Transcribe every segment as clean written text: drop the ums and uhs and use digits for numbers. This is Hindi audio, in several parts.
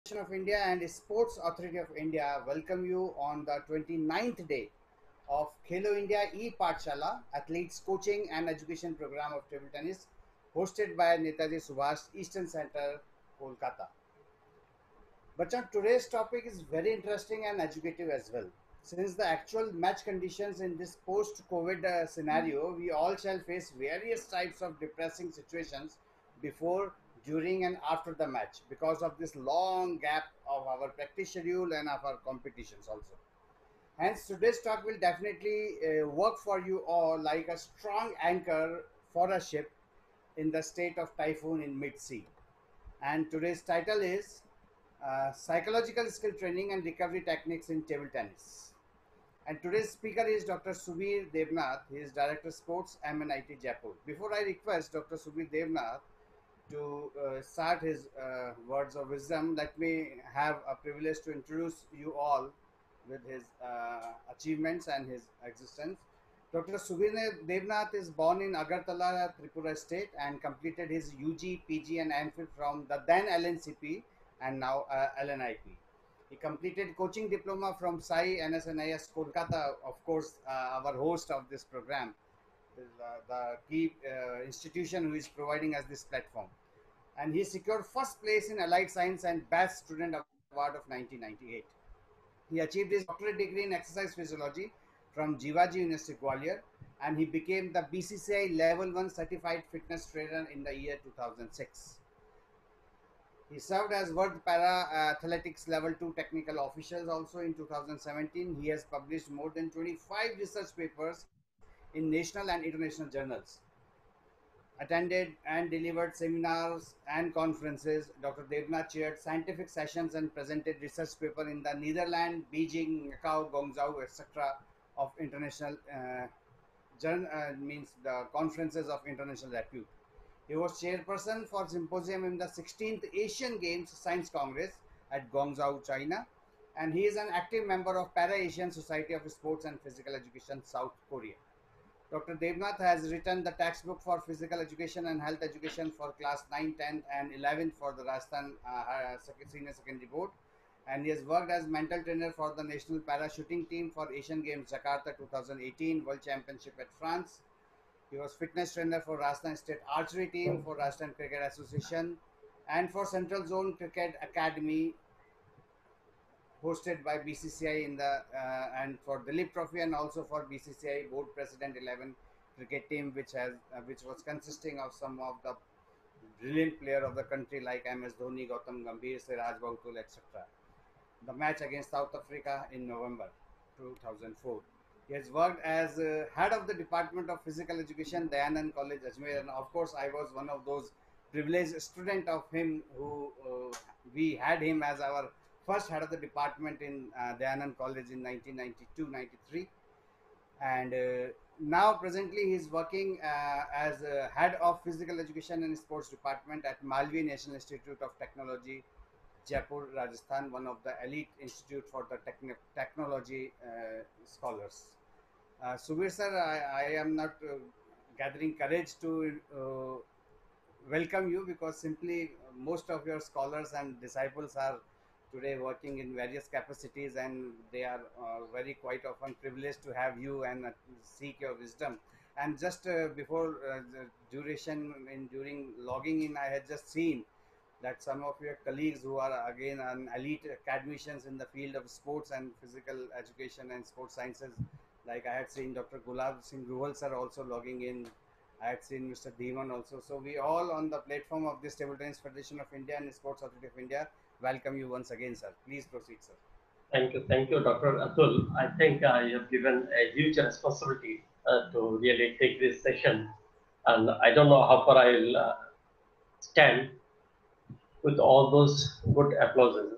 of India and Sports Authority of India welcome you on the 29th day of Khelo India E-Pathshala Athletes Coaching and Education Program of Table Tennis hosted by Netaji Subhash Eastern Center, Kolkata. But today's topic is very interesting and educative as well. Since the actual match conditions in this post-COVID scenario, we all shall face various types of depressing situations before, during, and after the match because of this long gap of our practice schedule and of our competitions also. Hence, today's talk will definitely work for you all like a strong anchor for a ship in the state of typhoon in mid-sea. And today's title is Psychological Skill Training and Recovery Techniques in Table Tennis. And today's speaker is Dr. Subir Devnath. He is Director Sports MNIT Jaipur. Before I request Dr. Subir Devnath to start his words of wisdom, let me have a privilege to introduce you all with his achievements and his existence. Dr. Subir Devnath is born in Agartala, Tripura state and completed his UG, PG and MPhil from the then LNCP and now LNIP. He completed coaching diploma from SAI NSNIS Kolkata, of course, our host of this program, the key institution who is providing us this platform. And he secured first place in Allied Science and Best Student Award of 1998. He achieved his doctorate degree in exercise physiology from Jivaji University Gwalior, and he became the BCCI Level 1 Certified Fitness Trainer in the year 2006. He served as World Para Athletics Level 2 Technical Officials also in 2017. He has published more than 25 research papers in national and international journals, attended and delivered seminars and conferences. Dr. Devnath chaired scientific sessions and presented research paper in the Netherlands, Beijing, Macau, Guangzhou, etc. of international means the conferences of international repute. He was chairperson for symposium in the 16th Asian Games Science Congress at Guangzhou, China, and he is an active member of Para-Asian Society of Sports and Physical Education, South Korea. Dr. Devnath has written the textbook for physical education and health education for class 9, 10th and 11th for the Rajasthan Senior Secondary Board, and he has worked as mental trainer for the national parachuting team for Asian Games Jakarta 2018 World Championship at France. He was fitness trainer for Rajasthan State Archery Team, for Rajasthan Cricket Association, and for Central Zone Cricket Academy, hosted by BCCI in the and for Dilip Trophy, and also for BCCI Board President 11 cricket team, which was consisting of some of the brilliant player of the country like MS Dhoni, Gautam Gambhir, Siraj Bahul, etc. The match against South Africa in November 2004. He has worked as head of the Department of Physical Education, Dayanand College, Ajmer, and of course, I was one of those privileged student of him who we had him as our first head of the department in Dayanand College in 1992-93, and now presently he is working as head of Physical Education and Sports Department at Malvi National Institute of Technology, Jaipur, Rajasthan, one of the elite institute for the technology scholars. Subir sir, I am not gathering courage to welcome you because simply most of your scholars and disciples are today working in various capacities, and they are very quite often privileged to have you and seek your wisdom. And just before the duration in during logging in, I had just seen that some of your colleagues who are again an elite academicians in the field of sports and physical education and sports sciences, like I had seen Dr. Gulab Singh Ruhal sir also logging in. I had seen Mr. Dhiman also. So we all on the platform of this Table Tennis Federation of India and Sports Authority of India welcome you once again, sir. Please proceed, sir. Thank you, Dr. Atul. I think you have given a huge responsibility to really take this session, and I don't know how far I'll stand with all those good applauses.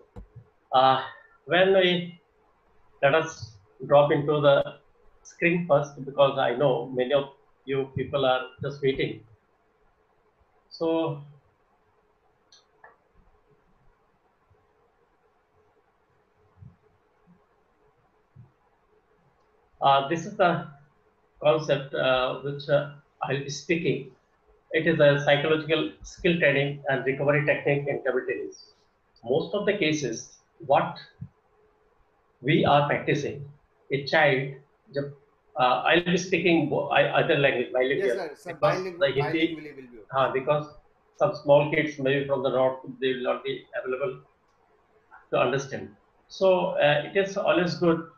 Uh, when we let us drop into the screen first, because I know many of you people are just waiting. So this is the concept which I'll be speaking. It is a psychological skill training and recovery technique in table tennis. most of the cases, what we are practicing, a child, I'll be speaking other language, Yes, bilingual, sir. Sir, because the Hindi, bilingually will be okay. because some small kids maybe from the north, they will not be available to understand. So it is always good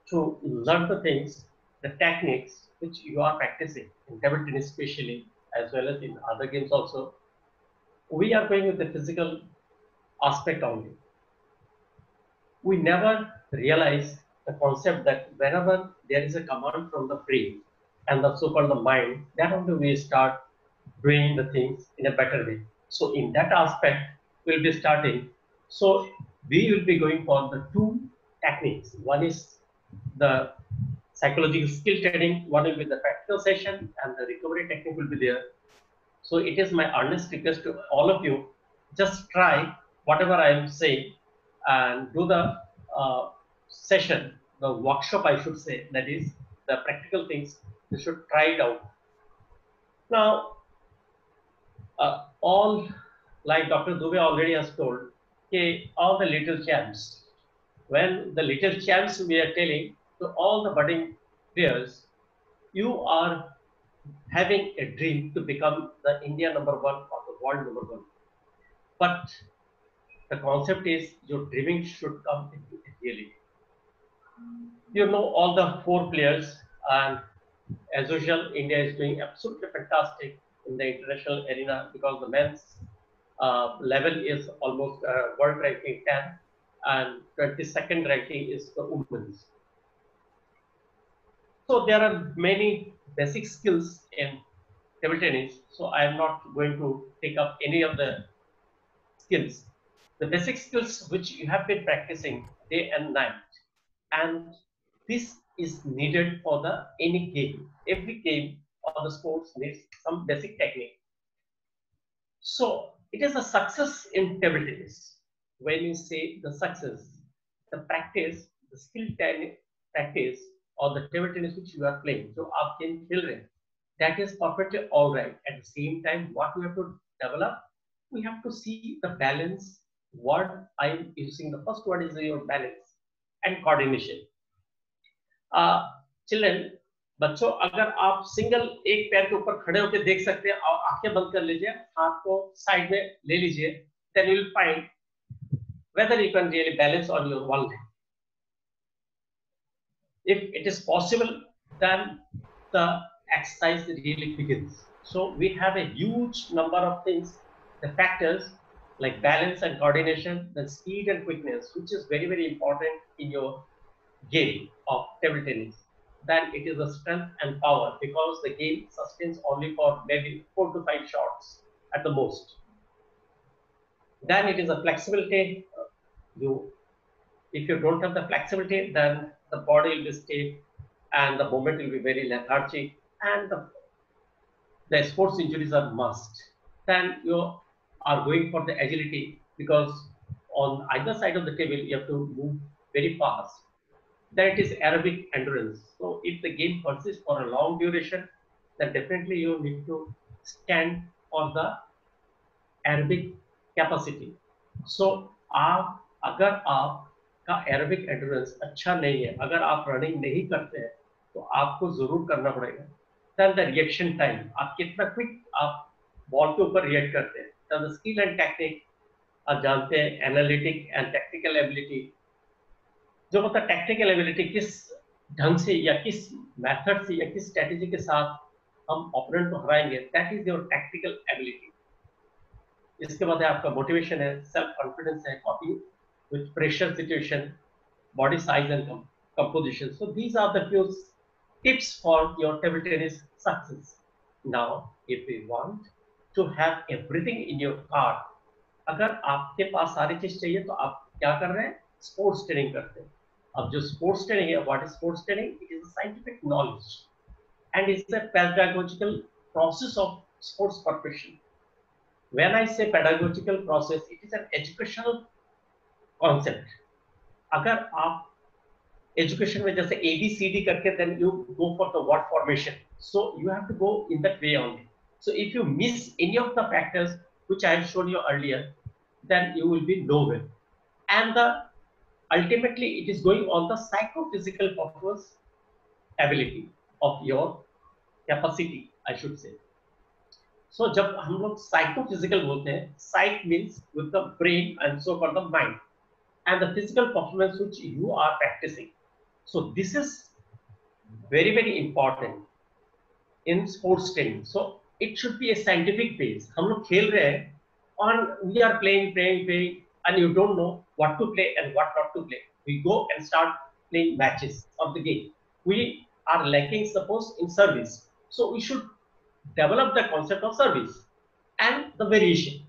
to learn the things, the techniques which you are practicing in table tennis especially, as well as in other games also. We are going with the physical aspect only. We never realize the concept that whenever there is a command from the brain and the so-called the mind, that only we start doing the things in a better way. So in that aspect, we'll be starting. So we will be going for the two techniques. One is the psychological skill training, one will be the practical session, and the recovery technique will be there. So it is my earnest request to all of you, just try whatever I am saying and do the session, the workshop, I should say, that is the practical things. You should try it out. Now, all, like Dr. Dubey already has told, okay, all the little champs, when the little champs we are telling to all the budding players, you are having a dream to become the India number one or the world number one. But the concept is your dreaming should come into reality. You know all the four players, and as usual, India is doing absolutely fantastic in the international arena because the men's level is almost world ranking 10 and 22nd ranking is the women's. So there are many basic skills in table tennis. So I am not going to take up any of the skills. The basic skills which you have been practicing day and night, and this is needed for the any game. Every game or the sports needs some basic technique. So it is a success in table tennis. When you say the success, the practice, the skill practice or the table tennis which you are playing, so आप game खेल रहे हैं, that is perfectly all right. At the same time, what we have to develop, we have to see the balance. What I'm using, the first word is your balance and coordination. Children, बच्चों, अगर आप सिंगल एक पैर के ऊपर खड़े होकर देख सकते हैं और आंखें बंद कर लीजिए, हाथ को साइड में ले लीजिए, then you will find whether you can really balance on your one leg. If it is possible, then the exercise really begins. So we have a huge number of things, the factors like balance and coordination, the speed and quickness, which is very, very important in your game of table tennis. Then it is the strength and power, because the game sustains only for maybe 4 to 5 shots at the most. Then it is a flexibility. If you don't have the flexibility, then the body will be stiff and the movement will be very lethargic, and the sports injuries are must. Then you are going for the agility, because on either side of the table you have to move very fast. That is aerobic endurance. So if the game persists for a long duration, then definitely you need to stand for the aerobic capacity. So अगर आपका aerobic endurance अच्छा नहीं है, अगर आप running नहीं करते हैं, तो आपको जरूर करना पड़ेगा. Then the reaction time, आप कितना quick आप बॉल के ऊपर react करते हैं. Then the skill and technique, आप जानते हैं analytic and technical ability. जो मतलब टेक्निकल एबिलिटी किस ढंग से या किस मेथड से या किस स्ट्रेटेजी के साथ हम ओपोनेंट को हराएंगे, that is your technical ability. इसके बाद है आपका मोटिवेशन है, सेल्फ कॉन्फिडेंस है, coping with pressure situation, body size and composition. So these are the few tips for your table tennis success. Now if you want to have everything in your card, अगर आपके पास सारी चीज चाहिए तो आप क्या कर रहे हैं, स्पोर्ट्स ट्रेनिंग करते हैं. अब जो स्पोर्ट्स ट्रेनिंग है, what is sports training? It is a scientific knowledge and it's a pedagogical process of sports perfection. When I say pedagogical process, it is an educational concept. अगर आप एजुकेशन में जैसे ABCD करके then you go for the word formation, so you have to go in that way only. So if you miss any of the factors which I have shown you earlier, then you will be nowhere. And ultimately it is going on the psychophysical performance ability of your capacity, I should say. So जब हम लोग psychophysical बोलते हैं, psych means with the brain and so for the mind, and the physical performance which you are practicing. So this is very important in sports training. So it should be a scientific base. हम लोग खेल रहे हैं and we are playing, and you don't know what to play and what not to play. We go and start playing matches of the game. We are lacking, suppose, in service. So we should develop the concept of service and the variation.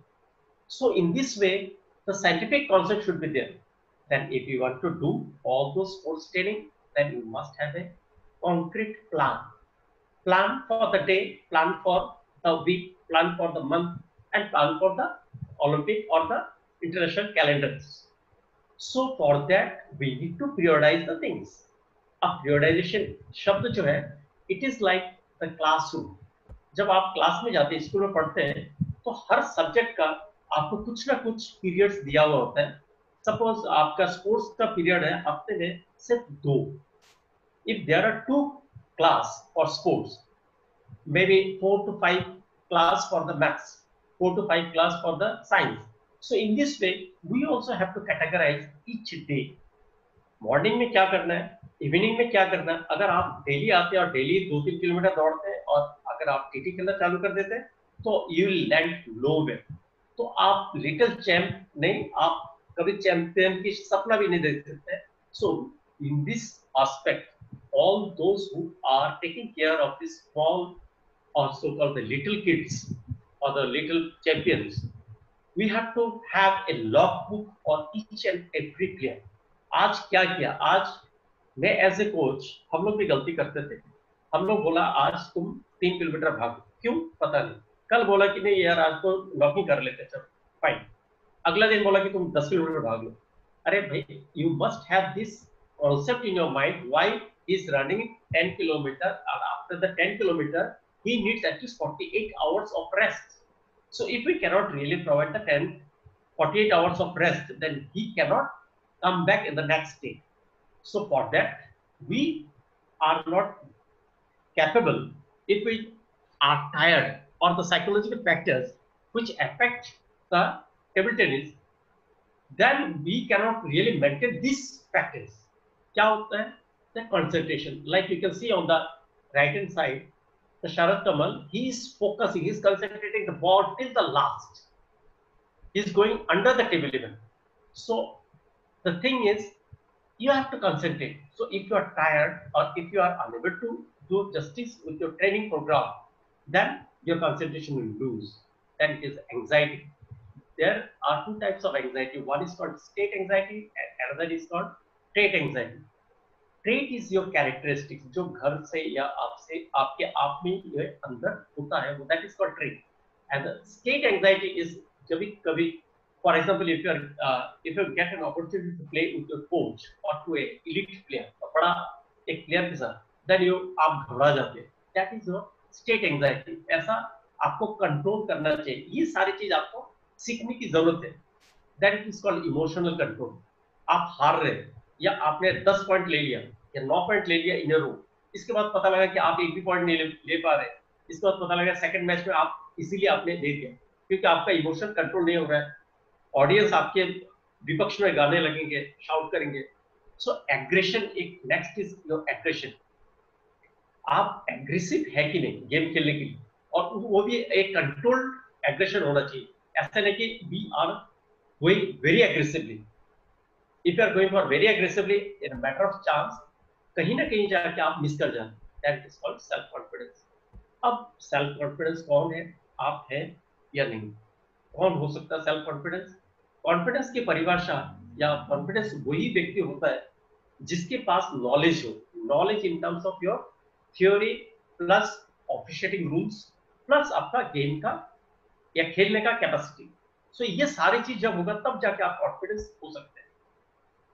So in this way, the scientific concept should be there. Then if you want to do all those sports training, then you must have a concrete plan. Plan for the day, plan for the week, plan for the month, and plan for the Olympic or the international calendars. So for that, we need to prioritize the things. अब प्रियोडाइजेशन शब्द जो है, it is like the classroom. जब आप क्लास में जाते हैं, स्कूल में पढ़ते हैं, तो हर सब्जेक्ट का आपको कुछ ना कुछ पीरियड्स दिया हुआ होता है. सपोज आपका स्पोर्ट्स का पीरियड है हफ्ते में सिर्फ 2. If there are 2 class for sports, maybe 4 to 5 class for the maths, 4 to 5 class for the science. So in this way, we also have to categorize each day. Morning में क्या करना है, इवनिंग में क्या करना है. अगर आप डेली आते हैं और डेली 2-3 किलोमीटर दौड़ते हैं और अगर आप टीटी खेलना चालू कर देते हैं, तो यू विल लैंड लोवेयर. तो आप लिटिल चैंप नहीं, आप कभी चैंपियन की सपना भी नहीं देख सकते. So in this aspect, all those who are taking care of this small or so-called the little kids or the little champions, we have to have a logbook for each and every player. आज क्या किया, आज मैं एज ए कोच, हम लोग भी गलती करते थे. हम लोग बोला आज तुम 3 किलोमीटर भागो, क्यों पता नहीं. कल बोला कि नहीं यार आज तो वॉकिंग कर लेते, चलो फाइन. अगला दिन बोला कि तुम 10 किलोमीटर भाग लो. अरे भाई, you must have this concept in your mind why he is running 10 kilometer, and after the 10 kilometer he needs at least 48 hours of rest. So if we cannot really provide the 48 hours of rest, then he cannot come back in the next day. So for that, we are not capable. If we are tired or the psychological factors which affect the table tennis, then we cannot really maintain these factors. क्या होता है? The concentration. Like you can see on the right hand side, the Sharad Kamal, he is focusing, he is concentrating the ball till the last. He is going under the table even. So the thing is, you have to concentrate. So if you are tired or if you are unable to do justice with your training program, then your concentration will lose. Then it is anxiety. There are 2 types of anxiety. One is called state anxiety and another is called trait anxiety. Trait is your characteristics, जो घर से या आपसे आपके आप में ये अंदर होता है, वो that is called trait. And the state anxiety is जब कभी, for example, if you get an opportunity to play with your coach or to a elite player, बड़ा एक player के साथ, then आप घबरा जाते हैं. That is your state anxiety. ऐसा आपको कंट्रोल करना चाहिए. ये सारी चीज आपको सीखने की जरूरत है. That is called emotional control. आप हार रहे हैं या आपने 10 पॉइंट ले लिया या 9 पॉइंट ले लिया इन अ रो, इसके बाद पता लगा कि आप एक भी पॉइंट नहीं ले पा रहे, इसके बाद पता लगा सेकंड मैच में आप इजीली आपने दे दिया क्योंकि आपका इमोशन कंट्रोल नहीं हो रहा है. ऑडियंस आपके विपक्ष में गाने लगेंगे, शाउट करेंगे. सो एग्रेशन, एक नेक्स्ट इज योर एग्रेशन. आप एग्रेसिव है कि नहीं गेम खेलने के लिए, और वो भी एक कंट्रोल्ड एग्रेशन होना चाहिए. ऐसा नहीं कि we are going very aggressively. If you are going for very aggressively, in a matter of chance, कहीं ना कहीं जाके आप मिस कर जाते. That is called self confidence. अब सेल्फ कॉन्फिडेंस कौन है, आप हैं या नहीं? कौन हो सकता है सेल्फ कॉन्फिडेंस? कॉन्फिडेंस की परिभाषा या कॉन्फिडेंस वही व्यक्ति होता है जिसके पास नॉलेज हो. Knowledge in terms of your theory plus officiating rules plus आपका गेम का या खेलने का कैपेसिटी. सो ये सारी चीज जब होगा तब जाके आप कॉन्फिडेंस हो सकते हैं.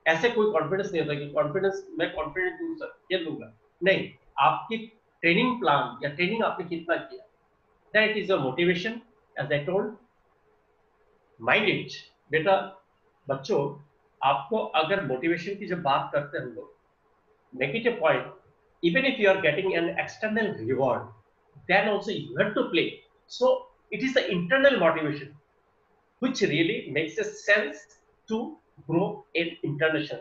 ऐसे कोई कॉन्फिडेंस नहीं होता कि कॉन्फिडेंस मैं कॉन्फिडेंट हूं सर खेल लूंगा. नहीं, आपकी ट्रेनिंग प्लान या ट्रेनिंग आपने कितना किया, that is your motivation. As I told, mind it, बेटा बच्चों, आपको अगर मोटिवेशन की जब बात करते हैं हम लोग, make it a point, even if you are getting an external reward, then also you have to play. So it is the internal motivation which really makes a sense to grow in international.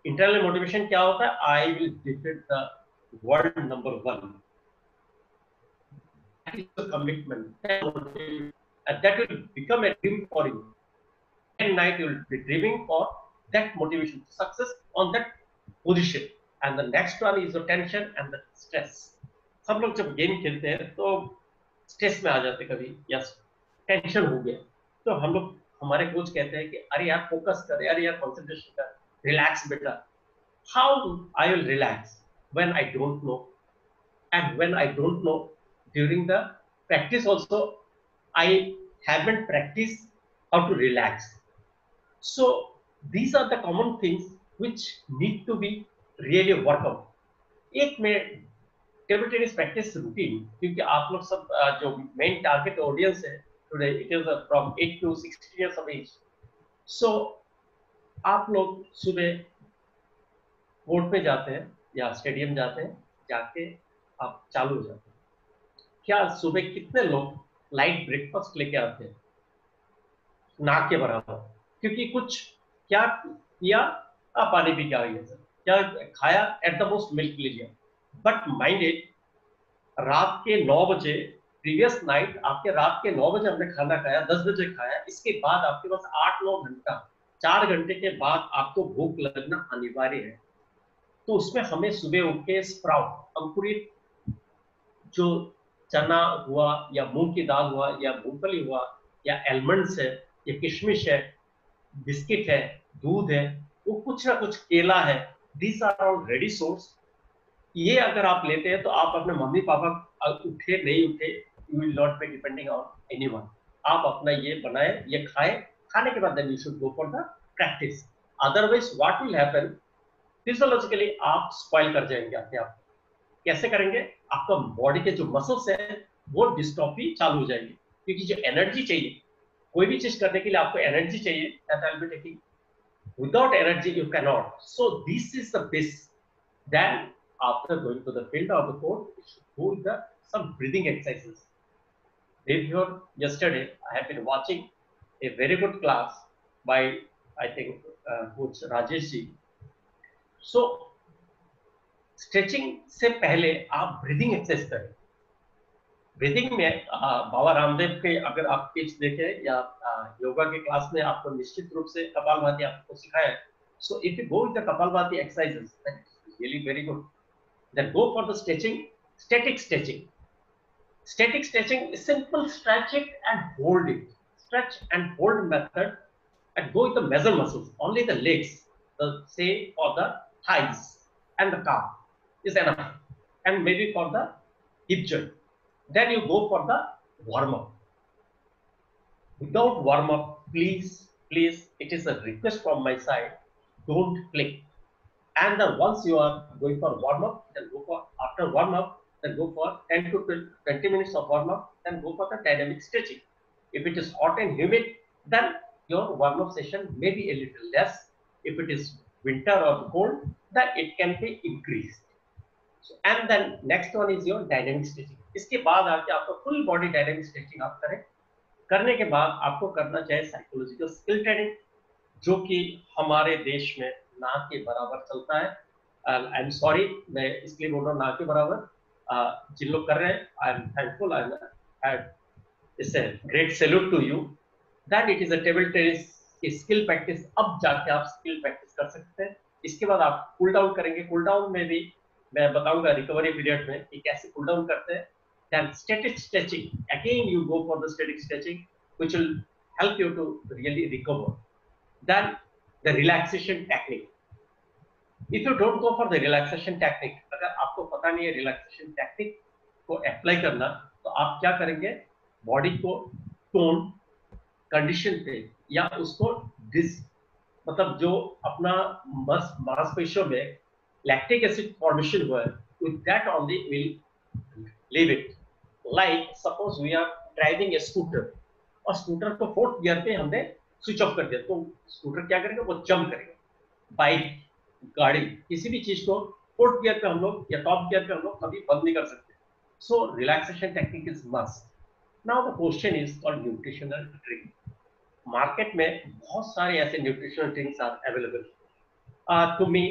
Internal motivation क्या होता है? I will defeat the world number one. That is the commitment. And that will become a dream for you. Day and night you will be dreaming for that motivation to success on that position. And the next one is the tension and the stress. सब लोग जब गेम खेलते हैं तो स्ट्रेस में आ जाते कभी, या टेंशन हो गया, तो हम लोग, हमारे कोच कहते हैं कि अरे यार फोकस कर, अरे यार कंसंट्रेशन कर, रिलैक्स बेटा. How I will relax when I don't know, and when I don't know, during the practice also I haven't practiced how to relax. So these are the common things which need to be really work out. एक में टेबल टेनिस प्रैक्टिस रूटीन, क्योंकि आप लोग सब जो मेन टारगेट ऑडियंस है today, it is from 8 to 16 years of age. सो आप लोग सुबह कोर्ट पे जाते हैं या स्टेडियम जाते हैं, जाके आप चालू हो जाते हैं. क्या सुबह कितने लोग लाइट ब्रेकफास्ट लेके आते हैं? नाक के बराबर. क्योंकि कुछ क्या किया, पानी पी के आ गया सर, क्या खाया, एट द मोस्ट मिल्क ले लिया. बट माइंड इट, रात के 9 बजे, प्रीवियस नाइट आपके रात के 9 बजे हमने खाना खाया, 10 बजे खाया, इसके बाद आपके पास 8-9 घंटा, 4 घंटे के बाद आपको भूख लगना अनिवार्य है. तो उसमें हमें सुबह उठ के स्प्राउट, अंकुरित जो चना हुआ या मूंग की दाल हुआ या मूंगफली हुआ या एलमंड्स है या किशमिश है, बिस्किट है, दूध है, वो कुछ ना कुछ, केला है, these are already source. ये अगर आप लेते हैं तो आप अपने मम्मी पापा उठे नहीं उठे, you will not be depending on anyone. आप अपना ये बनाए, ये खाए, खाने के बाद then you should go for the practice. Otherwise what will happen, physiologically आप स्पॉइल कर जाएंगे अपने आप. कैसे करेंगे? आपका बॉडी के जो मसल्स है वो डिस्ट्रॉफी चालू हो जाएगी, क्योंकि जो एनर्जी चाहिए, कोई भी चीज करने के लिए आपको एनर्जी चाहिए, that I will be taking. Without energy you cannot. So this is the base. Then after going to the field or the court, you should do the some breathing exercises. Before yesterday I have been watching a very good class by, I think, coach Rajesh ji. So stretching से पहले आप ब्रीदिंग एक्सरसाइज करें. ब्रीदिंग में बाबा रामदेव के अगर आप टिप्स देखें या योगा के क्लास में आपको निश्चित रूप से कपालभाति आपको सिखाया. So if you go with the Kapalbhati exercises, that is really very good. Then go for the stretching, static stretching. Static stretching is simple, stretch it and hold it. Stretch and hold method, and go with the major muscles. Only the legs, the say for the thighs and the calf is enough, and maybe for the hip joint. Then you go for the warm up. Without warm up, please, it is a request from my side, don't play. And then once you are going for warm up, then go for, after warm up, then go for 10 to 20 minutes of warm up, then go for the dynamic stretching. If it is hot and humid, then your warm up session may be a little less. If it is winter or cold, then it can be increased. So, and then next one is your dynamic stretching. इसके बाद आके आपको full body dynamic stretching आप करें. करने के बाद आपको करना चाहिए साइकोलॉजिकल स्किल ट्रेनिंग, जो कि हमारे देश में ना के बराबर चलता है. आई एम सॉरी, मैं इसलिए बोल रहा हूँ ना के बराबर. जिन लोग कर रहे हैं, I am thankful, I am, it's a great salute to you, that it is a table tennis की स्किल प्रैक्टिस. अब जाके आप स्किल प्रैक्टिस कर सकते हैं. इसके बाद आप कूल डाउन करेंगे. कूल डाउन में भी मैं बताऊंगा रिकवरी पीरियड में कि कैसे कूल डाउन करते हैं. Then static stretching, again you go for the static stretching, which will help you to really recover. Then the relaxation technique. If you don't go for the relaxation technique, अगर आपको पता नहीं है relaxation technique को अप्लाई करना, तो आप क्या करेंगे? बॉडी को टोन कंडीशन पे, या उसको मतलब जो अपना मांसपेशियों में लैक्टिक एसिड फॉर्मेशन हुआ है, with that only will leave it. Like suppose we are driving a scooter, और स्कूटर को 4th गियर पे हमने स्विच ऑफ कर दिया, तो स्कूटर क्या करेगा, वो जंप करेगा। बाइक, गाड़ी, किसी भी चीज को फोर्थ गियर पे हम लोग या टॉप गियर पे हम लोग कभी बंद नहीं कर सकते। So relaxation technique is must. Now the question is called nutritional drink. Market में बहुत सारे ऐसे nutritional drinks are available. To me,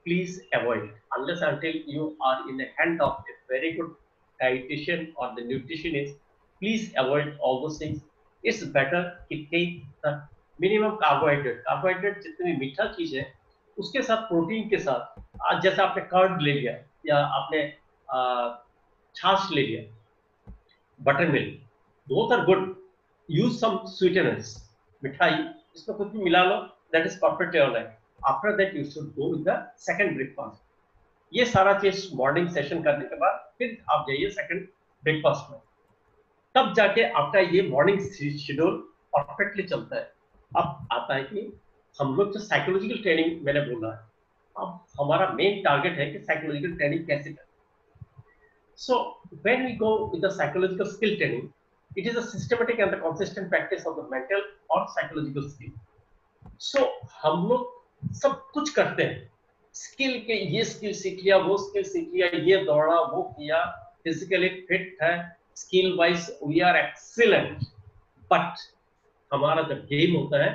please avoid unless until you are in the hand of a very good dietitian or the nutritionist. Please avoid all those things. It's better to take the minimum carbohydrate. Carbohydrate जितनी मीठा चीज है उसके साथ प्रोटीन के साथ, आज जैसे आपने कर्ड ले लिया या आपने छाछ ले लिया, buttermilk, those are good. Use some sweeteners, मिठाई, इसमें कुछ भी मिला लो, that is perfectly alright. After that you should go with the second breakfast. ये सारा चीज मॉर्निंग सेशन करने के बाद फिर आप जाइए सेकंड ब्रेकफास्ट में, तब जाके आपका ये मॉर्निंग शेड्यूल परफेक्टली चलता है। अब आता है कि हम लोग जो साइकोलॉजिकल ट्रेनिंग मैंने बोला है, अब हमारा मेन टारगेट है कि साइकोलॉजिकल ट्रेनिंग कैसे करें। So when we go with the psychological skill training, it is a systematic and the consistent practice of the mental or psychological skill. So हम लोग सब कुछ करते हैं, स्किल के ये स्किल सीख लिया, वो स्किल सीख लिया, ये दौड़ा, वो किया, फिजिकली फिट है, skill wise we are excellent, but हमारा जब गेम होता है,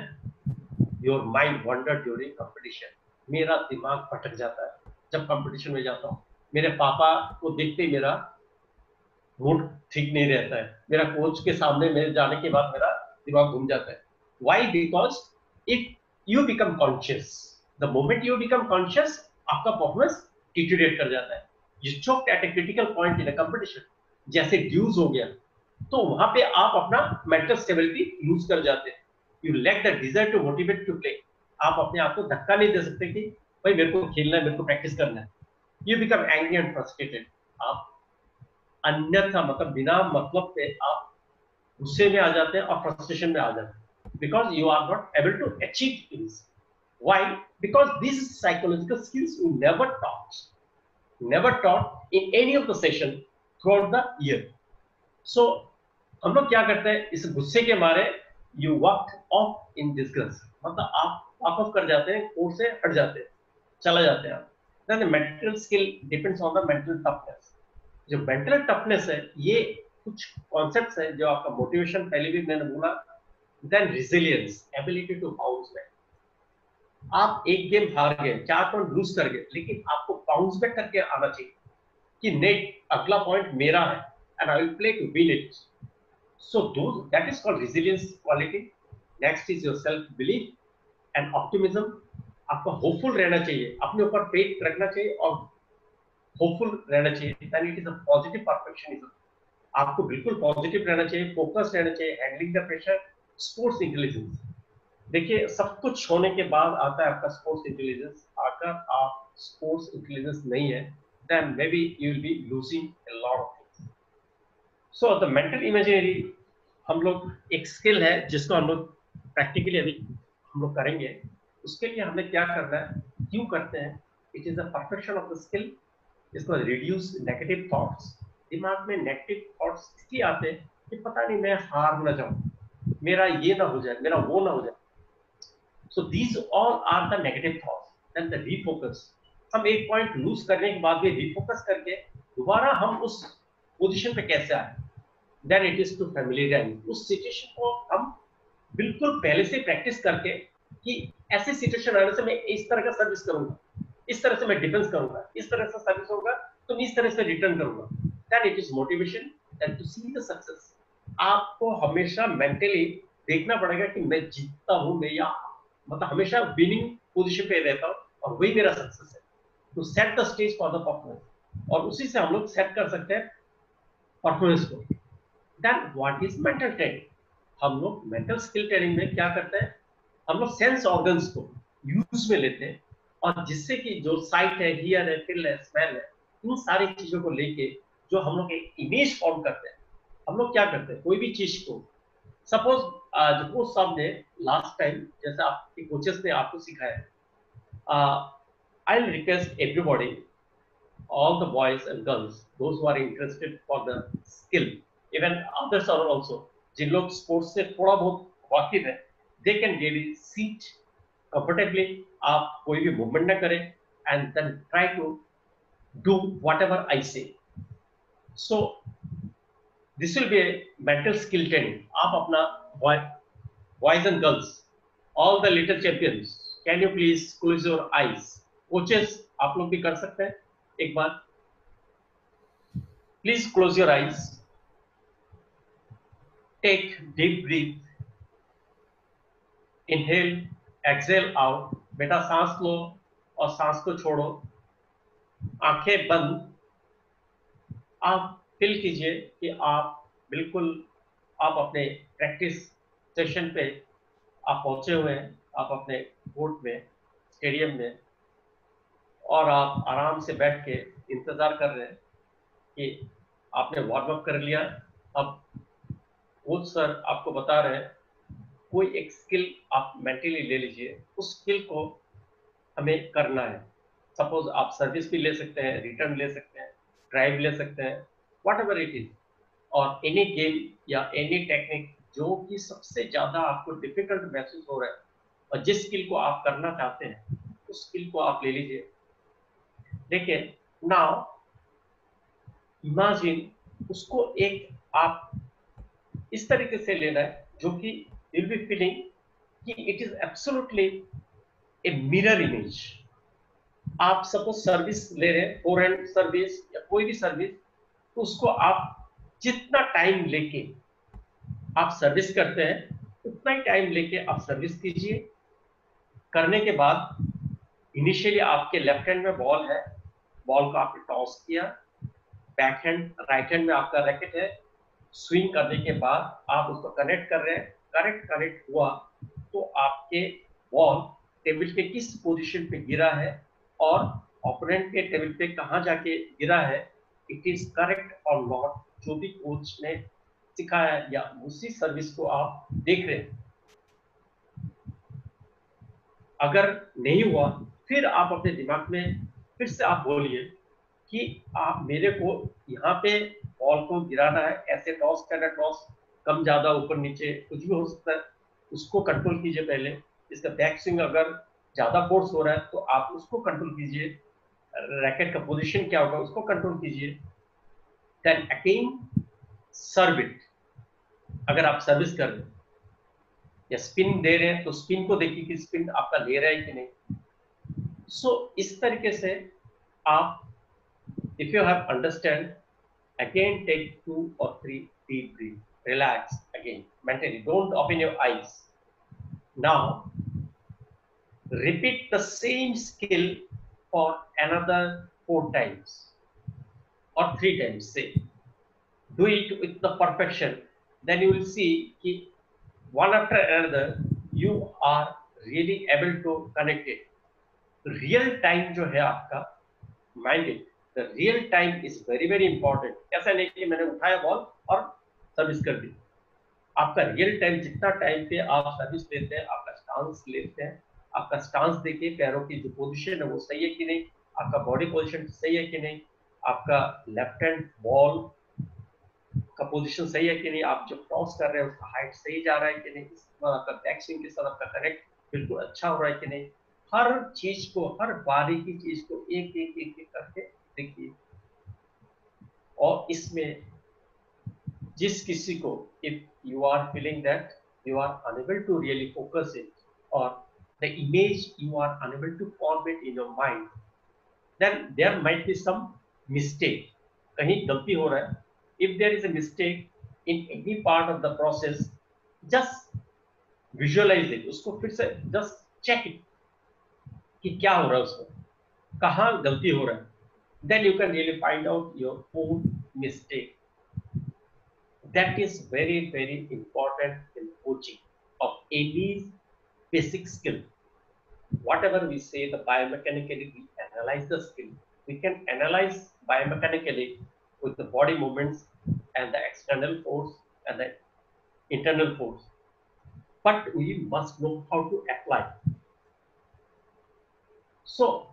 your mind wander during competition, मेरा दिमाग भटक जाता है जब कंपटीशन में जाता हूँ। मेरे पापा को देखते ही मेरा मूड ठीक नहीं रहता है, मेरा कोच के सामने में जाने के बाद मेरा दिमाग घूम जाता है। Why? Because if you become conscious, the moment you become conscious, आपका परफॉर्मेंस डिटेरियोरेट कर जाता है। You choked at a critical point in a competition, जैसे ड्यूज हो गया, तो वहां पे आप अपना मेंटल स्टेबिलिटी लूज कर जाते हैं। You lack the desire to motivate to play. आप अपने आप को धक्का नहीं दे सकते कि भाई मेरे को खेलना है, मेरे को प्रैक्टिस करना है। You become angry and frustrated. आप अन्यथा मतलब बिना मतलब पे आप गुस्से में आ जाते हैं और फ्रस्ट्रेशन में आ जाते हैं, because you are not able to achieve things. Why? Because this psychological skills we never taught in any of the session throughout the year. So हम लोग क्या करते हैं, इस गुस्से के मारे you walk off in disgust, मतलब आप वॉक ऑफ कर जाते हैं, कोर्स से हट जाते हैं, चला जाते हैं आप। Then the mental skill depends on the mental toughness. जो mental toughness है, ये कुछ concepts है जो आपका motivation, पहले भी मैंने बोला, then resilience, ability to bounce back. आप एक गेम हार गए, 4 पॉइंट लूज कर गए, लेकिन आपको बाउंस बैक करके आना चाहिए कि नहीं, अगला पॉइंट मेरा है and I will play to win it. So that is called resilience quality. Next is your self belief and optimism. आपको होपफुल रहना चाहिए, अपने ऊपर फेथ रखना चाहिए और होपफुल रहना चाहिए। Then it is a positive perfectionism. आपको बिल्कुल पॉजिटिव रहना चाहिए, फोकस रहना चाहिए, handling the pressure, sports intelligence. देखिए, सब कुछ होने के बाद आता है आपका स्पोर्ट्स इंटेलिजेंस। अगर आप स्पोर्ट्स इंटेलिजेंस नहीं है, then maybe you will be losing a lot of things. So the mental imaginary हम लोग एक स्किल है जिसको हम लोग प्रैक्टिकली अभी हम लोग करेंगे। उसके लिए हमें क्या करना है, क्यों करते हैं, it is the perfection of the skill. इसको रिड्यूस नेगेटिव थॉट्स। दिमाग में नेगेटिव थॉट्स इसलिए आते हैं कि पता नहीं मैं हार ना जाऊं, मेरा ये ना हो जाए, मेरा वो ना हो जाए। So these all are the negative thoughts. Then the refocus. हम एक पॉइंट लूज करने के बाद भी रीफोकस करके दोबारा हम उस पोजीशन पे कैसे आए, देन इट इज टू फैमिलियराइज। उस सिचुएशन को हम बिल्कुल पहले से प्रैक्टिस करके कि ऐसे सिचुएशन आने से मैं इस तरह का सर्विस करूंगा, इस तरह से मैं डिफेंस करूंगा, इस तरह से सर्विस होगा तो मैं इस तरह से रिटर्न करूंगा। That it is motivation and to see the success. आपको हमेशा मेंटली देखना पड़ेगा कि मैं जीतता हूं, मैं या मतलब हमेशा विनिंग पोजीशन पे रहता हूं और वही मेरा सक्सेस है। To set the stage for the performance, और उसी से हम लोग सेट कर सकते हैं परफॉर्मेंस को। Then what is mental training? हम लोग मेंटल स्किल ट्रेनिंग में क्या करते हैं, हम लोग सेंस ऑर्गन्स को यूज में लेते हैं, और जिससे कि जो साइट है, हियर है, फील है, स्मेल है, इन सारी चीजों को लेके जो हम लोग एक इमेज फॉर्म करते हैं। हम लोग क्या करते हैं, कोई भी चीज को सपोज जो सामने लास्ट टाइम जैसे आपके कोचेस ने आपको सिखाया, I will request everybody, all the boys and girls, those who are interested for the skill, even others are also, जिन लोग स्पोर्ट्स से थोड़ा बहुत वाकिफ है, they can really sit comfortably. आप कोई भी movement ना करें, and then try to do whatever I say. So this will be a mental skill training. आप अपना boys and girls, all the little champions, can you please close your eyes? Coaches, आप लोग भी कर सकते हैं एक बार. Please close your eyes. Take deep breath. Inhale, exhale out. बेटा सांस लो और सांस को छोड़ो. आंखें बंद. आप फील कीजिए कि आप बिल्कुल आप अपने प्रैक्टिस सेशन पे आप पहुंचे हुए हैं, आप अपने कोर्ट में, स्टेडियम में, और आप आराम से बैठ के इंतजार कर रहे हैं कि आपने वार्म अप कर लिया. अब कोच सर आपको बता रहे हैं कोई एक स्किल आप मेंटली ले लीजिए, उस स्किल को हमें करना है. सपोज आप सर्विस भी ले सकते हैं, रिटर्न ले सकते हैं, ड्राइव ले सकते हैं, वॉट एवर इट इज, और एनी गेम या एनी टेक्निक जो कि सबसे ज्यादा आपको डिफिकल्ट महसूस हो रहा है और जिस स्किल को आप करना चाहते हैं उस स्किल को आप ले लीजिए. देखिए, नाउ इमेजिन उसको एक आप इस तरीके से लेना है जो कि you'll be feeling कि it is absolutely a mirror image. आप सपोज सर्विस ले रहे हैं, फॉरेन सर्विस या कोई भी सर्विस, तो उसको आप जितना टाइम लेके आप सर्विस करते हैं उतना ही टाइम लेके आप सर्विस कीजिए. करने के बाद इनिशियली आपके लेफ्ट हैंड में बॉल है, बॉल को आपने टॉस किया, बैक हैंड राइट हैंड में आपका रैकेट है, स्विंग करने के बाद आप उसको कनेक्ट कर रहे हैं. कनेक्ट हुआ तो आपके बॉल टेबल पे किस पोजीशन पे गिरा है और ओपोनेंट के टेबल पे कहां जाके गिरा है, इट इज करेक्ट और नॉट, जो भी कोच ने सिखाया या उसी सर्विस को आप देख रहे हैं. अगर नहीं हुआ फिर आप अपने दिमाग में फिर से आप बोलिए कि आप मेरे को यहाँ पे बॉल को गिराना है, ऐसे टॉस करना, टॉस कम ज्यादा ऊपर नीचे कुछ भी हो सकता है, उसको कंट्रोल कीजिए. पहले इसका बैक स्विंग अगर ज्यादा फोर्स हो रहा है तो आप उसको कंट्रोल कीजिए. रैकेट का पोजीशन क्या होगा उसको कंट्रोल कीजिए. Then again serve it. अगर आप सर्विस कर रहे हैं या स्पिन दे रहे हैं तो स्पिन को देखिए कि स्पिन आपका ले रहा है कि नहीं. सो इस तरीके से आप, if you have understand, again take 2 or 3 deep breath. Relax again mentally. Don't open your eyes. Now repeat the same skill for another 4 times or 3 times. Say, do it with the perfection. Then you will see कि one after another you are really able to connect it. Real time जो है आपका, mind it, the real time is very very important. ऐसा नहीं कि मैंने उठाया बॉल और सर्विस कर दी. आपका रियल टाइम, जितना टाइम पे आप सर्विस लेते हैं, आपका स्टांस लेते हैं, आपका स्टांस देखिए, पैरों की जो पोजीशन है वो सही है कि नहीं, आपका बॉडी पोजीशन सही है कि नहीं, आपका लेफ्ट हैंड बॉल का पोजीशन सही है कि नहीं, आप जो टॉस कर रहे हैं उसका हाइट सही जा रहा है कि नहीं, आपका बैक स्विंग के साथ आपका कनेक्ट बिल्कुल अच्छा हो रहा है कि नहीं. हर चीज को, हर बारीकी चीज को एक एक एक एक करके देखिए. और इसमें जिस किसी को, if you are feeling that you are unable to really focus it or the image you are unable to form it in your mind, then there might be some mistake. कहीं गलती हो रहा है. If there is a mistake in any part of the process, just visualize it. उसको फिर से just check it कि क्या हो रहा है उसमें, कहाँ गलती हो रहा है. Then you can really find out your own mistake. That is very very important in coaching of any basic skill. Whatever we say, the biomechanically we analyze the skill. We can analyze biomechanically with the body movements and the external force and the internal force, but we must know how to apply. So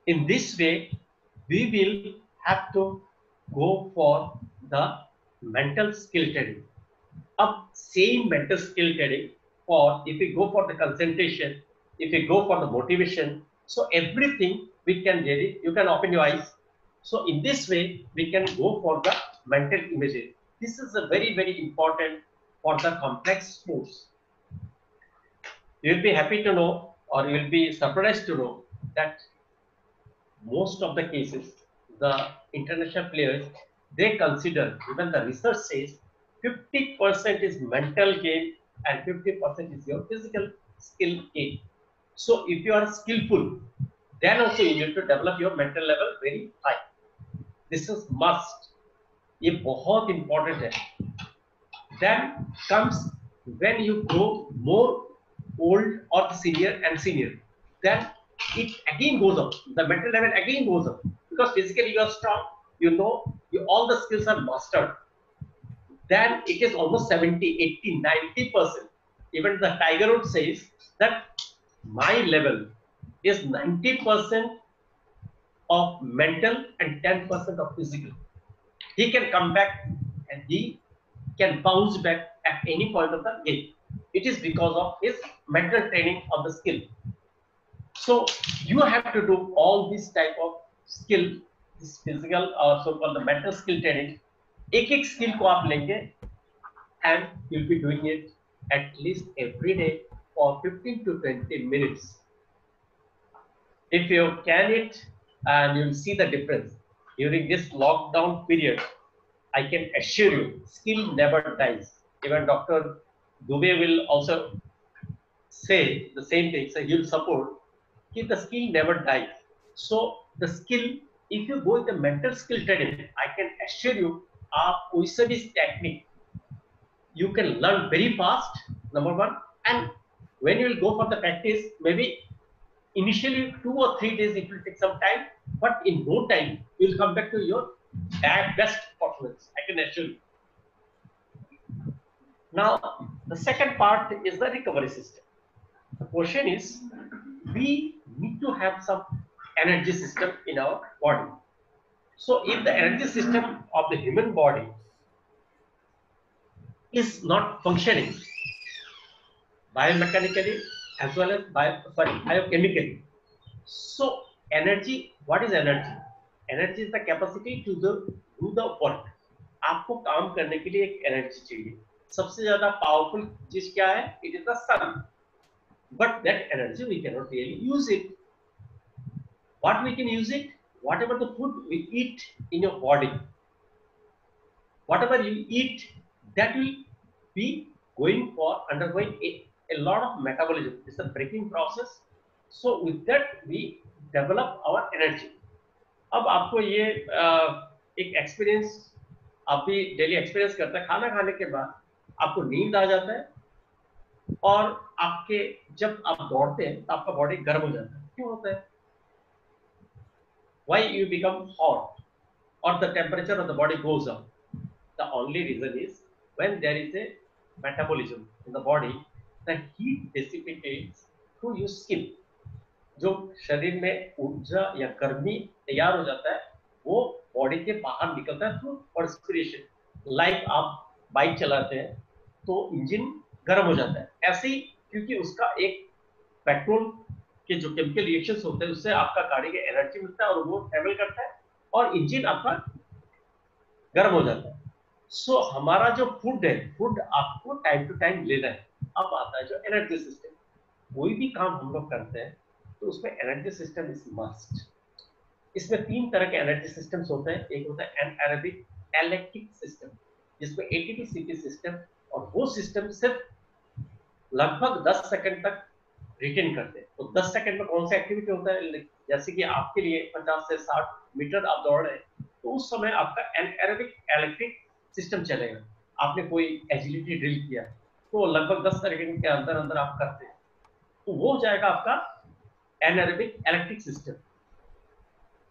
in this way we will have to go for the mental skill training. अब same mental skill training for, if we go for the concentration, if we go for the motivation, so everything we can get it. You can open your eyes. So in this way, we can go for the mental imagery. This is a very, very important for the complex sports. You will be happy to know, or you will be surprised to know that most of the cases, the international players, they consider, even the research says, 50% is mental game and 50% is your physical skill game. So if you are skillful, then also you need to develop your mental level very high. This is must. ये बहुत important है. Then comes when you grow more old or senior and senior, then it again goes up. The mental level again goes up because physically you are strong. You know, all the skills are mastered. Then it is almost 70, 80, 90%. Even the Tiger Woods says that my level is 90% of mental and 10% of physical. He can come back and he can bounce back at any point of the game. It is because of his mental training of the skill. So you have to do all this type of skill, this physical or so-called the mental skill training. एक skill को आप लेंगे and you'll be doing it at least every day for 15 to 20 minutes. If you can it, and you'll see the difference during this lockdown period, I can assure you, skill never dies. Even Dr. Dubey will also say the same thing. So he'll support that the skill never dies. So the skill, if you go with the mental skill training, I can assure you, कोई सा भी technique you can learn very fast. Number one, and when you will go for the practice, maybe initially 2 or 3 days it will take some time, but in no time you will come back to your best performance. I can assure you. Now, the second part is the recovery system. The question is, we need to have some energy system in our body. So, if the energy system of the human body is not functioning biomechanically as well as biochemically, so energy, what is energy? Energy is the capacity to do the work. आपको काम करने के लिए एक एनर्जी चाहिए. सबसे ज्यादा पावरफुल चीज क्या है? It is the sun. But that energy we cannot really use it. What we can use it? Whatever the food we eat in your body, whatever you eat, that will be undergoing a lot of metabolism. It's a breaking process. So with that we develop our energy. अब आपको ये एक एक्सपीरियंस आप भी डेली एक्सपीरियंस करते हैं. खाना खाने के बाद आपको नींद आ जाता है और आपके जब आप दौड़ते हैं तो आपका बॉडी गर्म हो जाता है. क्यों होता है? Why you become hot or the temperature of the body goes up? The only reason is when there is a metabolism in the body, the heat dissipates through your skin. जो शरीर में ऊर्जा या गर्मी तैयार हो जाता है वो बॉडी के बाहर निकलता है थ्रू पर्सपिरेशन. लाइक आप बाइक चलाते हैं तो इंजन गर्म हो जाता है. ऐसे ही क्योंकि उसका एक पेट्रोल के जो केमिकल रिएक्शंस होते हैं उससे आपका गाड़ी का एनर्जी मिलता है और वो ट्रेवल करता है और इंजन आपका गर्म हो जाता है. सो हमारा जो फूड है, फूड आपको टाइम टू टाइम लेना है. अब आता है जो एनर्जी सिस्टम. कोई भी काम हम लोग करते हैं तो उसमें एनर्जी सिस्टम इज मस्ट. इसमें 3 तरह के एनर्जी सिस्टम्स होते हैं. एक होता है एनारोबिक इलेक्ट्रिक सिस्टम जिसमें एटीपी सीपी सिस्टम, और वो सिस्टम सिर्फ लगभग 10 सेकंड तक रिटेन करते हैं. तो 10 सेकंड में कौन सा एक्टिविटी होता है? जैसे कि आपके लिए 50 से 60 मीटर आप दौड़ रहे हैं तो उस समय आपका एनारोबिक इलेक्ट्रिक सिस्टम चलेगा. आपने कोई एजिलिटी ड्रिल किया तो लगभग 10 सेकंड के अंदर अंदर आप करते हैं तो वो हो जाएगा आपका एनारोबिक इलेक्ट्रिक सिस्टम.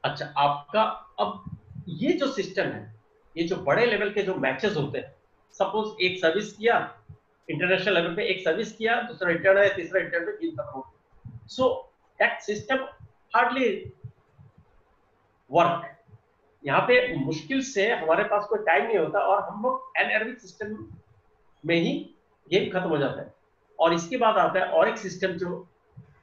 अच्छा, आपका अब ये जो सिस्टम है, ये जो बड़े लेवल के जो मैचेस होते हैं, सपोज एक सर्विस किया इंटरनेशनल लेवल पे, एक सर्विस किया, दूसरा रिटर्न है, तीसरा रिटर्न पे, गेम खत्म. So that system hardly work. यहाँ पे मुश्किल से हमारे पास कोई टाइम नहीं होता और हम लोग एनारोबिक सिस्टम में ही गेम खत्म हो जाता है. और इसके बाद आता है और एक सिस्टम जो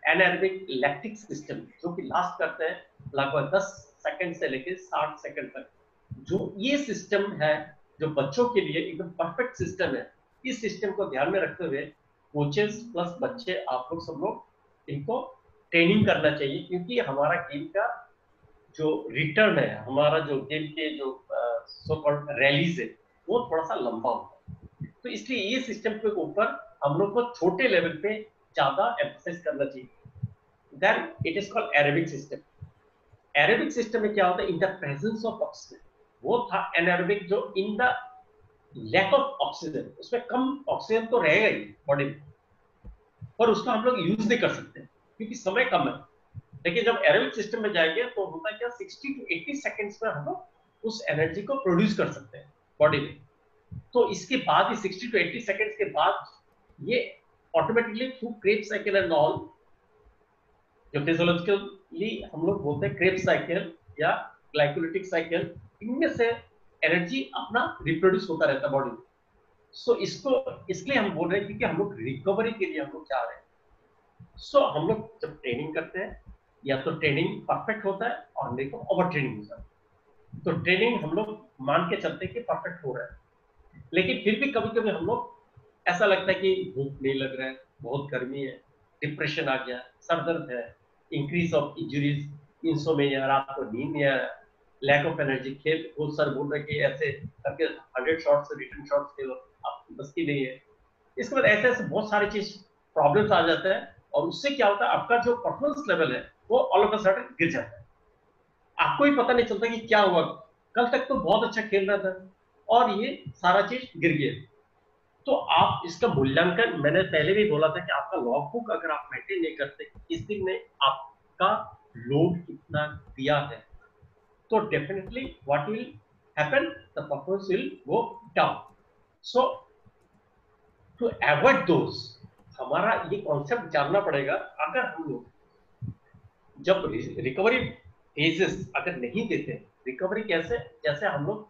एनारोबिक लैक्टिक सिस्टम, जो कि लास्ट करते हैं लगभग 10 सेकंड से लेकर 60 सेकंड तक। जो ये सिस्टम है जो बच्चों के लिए एकदम परफेक्ट सिस्टम है। इस सिस्टम को ध्यान में रखते हुए कोचेस प्लस बच्चे, आप लोग सब लोग इनको ट्रेनिंग करना चाहिए, क्योंकि हमारा गेम का जो रिटर्न है, हमारा जो गेम के जो सो कॉल्ड रैलीज है, वो थोड़ा सा लंबा होता है। तो इसलिए ये सिस्टम के ऊपर हम लोग को छोटे लेवल पे ज्यादा एम्फसाइज करना चाहिए। Then it is called aerobic system. Aerobic system में क्या होता है, in the presence of oxygen. वो था एनारोबिक जो in the lack of oxygen, उसमें कम ऑक्सीजन तो रहेगा ही बॉडी में, पर उसको हम लोग यूज नहीं कर सकते क्योंकि समय कम है। लेकिन जब एरोबिक सिस्टम में जाएंगे तो होता है क्या, 60 to 80 सेकंड्स में हम लोग उस एनर्जी को प्रोड्यूस कर सकते हैं बॉडी में। तो इसके बाद ही 60 to 80 सेकंड्स के बाद ये automatically through Krebs cycle and all, जो फिजियोलॉजिकली हम लोग बोलते हैं क्रेब्स साइकिल या ग्लाइकोलिटिक साइकिल, इनमें से एनर्जी अपना रिप्रोड्यूस होता रहता है बॉडी में। सो इसको इसलिए हम बोल रहे हैं क्योंकि हम लोग रिकवरी के लिए हम लोग जा रहे हैं। सो हम लोग जब ट्रेनिंग करते हैं, या तो ट्रेनिंग परफेक्ट होता है और नहीं तो ओवर ट्रेनिंग हो जाता है। तो ट्रेनिंग हम लोग मान के चलते हैं कि परफेक्ट हो रहा है, लेकिन फिर भी कभी कभी हम लोग ऐसा लगता है कि भूख नहीं लग रहा है, बहुत गर्मी है, डिप्रेशन आ गया, सर दर्द है, इंक्रीज ऑफ इंजुरीज, इंसोमेनिया, रात को नींद नहीं आया, लैक ऑफ एनर्जी, खेल वो सर बोल रहे कि ऐसे करके 100 शॉट्स रिटर्न शॉट्स खेलो, आपकी बस की नहीं है। इसके बाद ऐसे ऐसे बहुत सारी चीज प्रॉब्लम्स आ जाता है, और उससे क्या होता है, आपका जो परफॉर्मेंस लेवल है वो ऑल ऑफ अ सडन गिर जाता है। आपको ही पता नहीं चलता कि क्या हुआ, कल तक तो बहुत अच्छा खेल रहा था और ये सारा चीज गिर गया। तो आप इसका मूल्यांकन, मैंने पहले भी बोला था कि आपका लॉग बुक अगर आप मेंटेन नहीं करते, इस दिन में आपका लोड कितना दिया है, तो definitely what will happen, the performance will go down. So to avoid those, हमारा ये कॉन्सेप्ट जानना पड़ेगा। अगर हम लोग जब रिकवरी फेजेस अगर नहीं देते, रिकवरी कैसे, जैसे हम लोग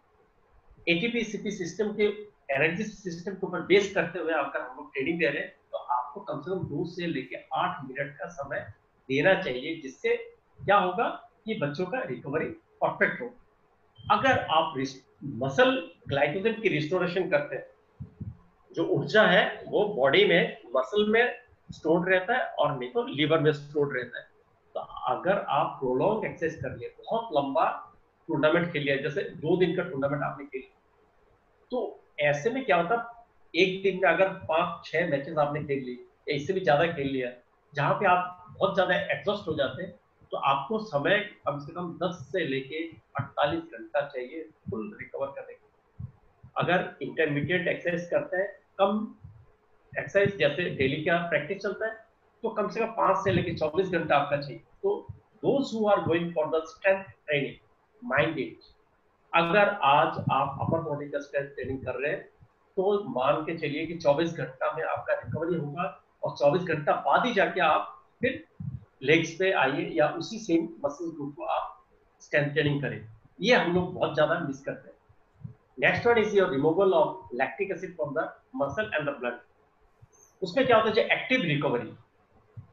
एटीपी सीपी सिस्टम के एनर्जी सिस्टम के ऊपर बेस करते हुए अगर हम लोग ट्रेनिंग दे रहे हैं, तो आपको कम से कम 2 से लेकर 8 मिनट का समय देना चाहिए, जिससे क्या होगा कि बच्चों का रिकवरी परफेक्ट हो। अगर आप मसल ग्लाइकोजन की रिस्टोरेशन करते हैं, जो ऊर्जा है वो बॉडी में मसल में स्टोर रहता है और नहीं तो लीवर में स्टोर रहता है। तो अगर आप प्रोलॉन्ग एक्सरसाइज कर लिए, बहुत लंबा टूर्नामेंट खेल लिया, जैसे 2 दिन का टूर्नामेंट आपने खेल, तो ऐसे में क्या होता, एक दिन में अगर 5-6 मैचेस आपने खेल ली या इससे भी ज्यादा खेल लिया, जहां पे आप बहुत ज्यादा एग्जॉस्ट हो जाते हैं, तो आपको समय कम से कम 10 से लेके 48 घंटा चाहिए फुल रिकवर करने के। अगर इंटरमीडिएट एक्सरसाइज करते हैं, कम एक्सरसाइज जैसे डेली का प्रैक्टिस चलता है, तो कम से कम 5 से लेके 24 घंटा आपका चाहिए। तो those who are going for the strength training, mind it, अगर आज आप अपर बॉडी का स्ट्रेंथ ट्रेनिंग कर रहे हैं, तो मान के चलिए कि 24 घंटा में आपका रिकवरी होगा, और 24 घंटा बाद ही जाके आप फिर लेग्स पे आइए या उसी सेम मसल ग्रुप को आप स्ट्रेंथ ट्रेनिंग करें। ये हम लोग बहुत ज्यादा मिस करते हैं। Next one is your removal of lactic acid from the muscle and the blood. उसमें क्या होता है, जो एक्टिव रिकवरी,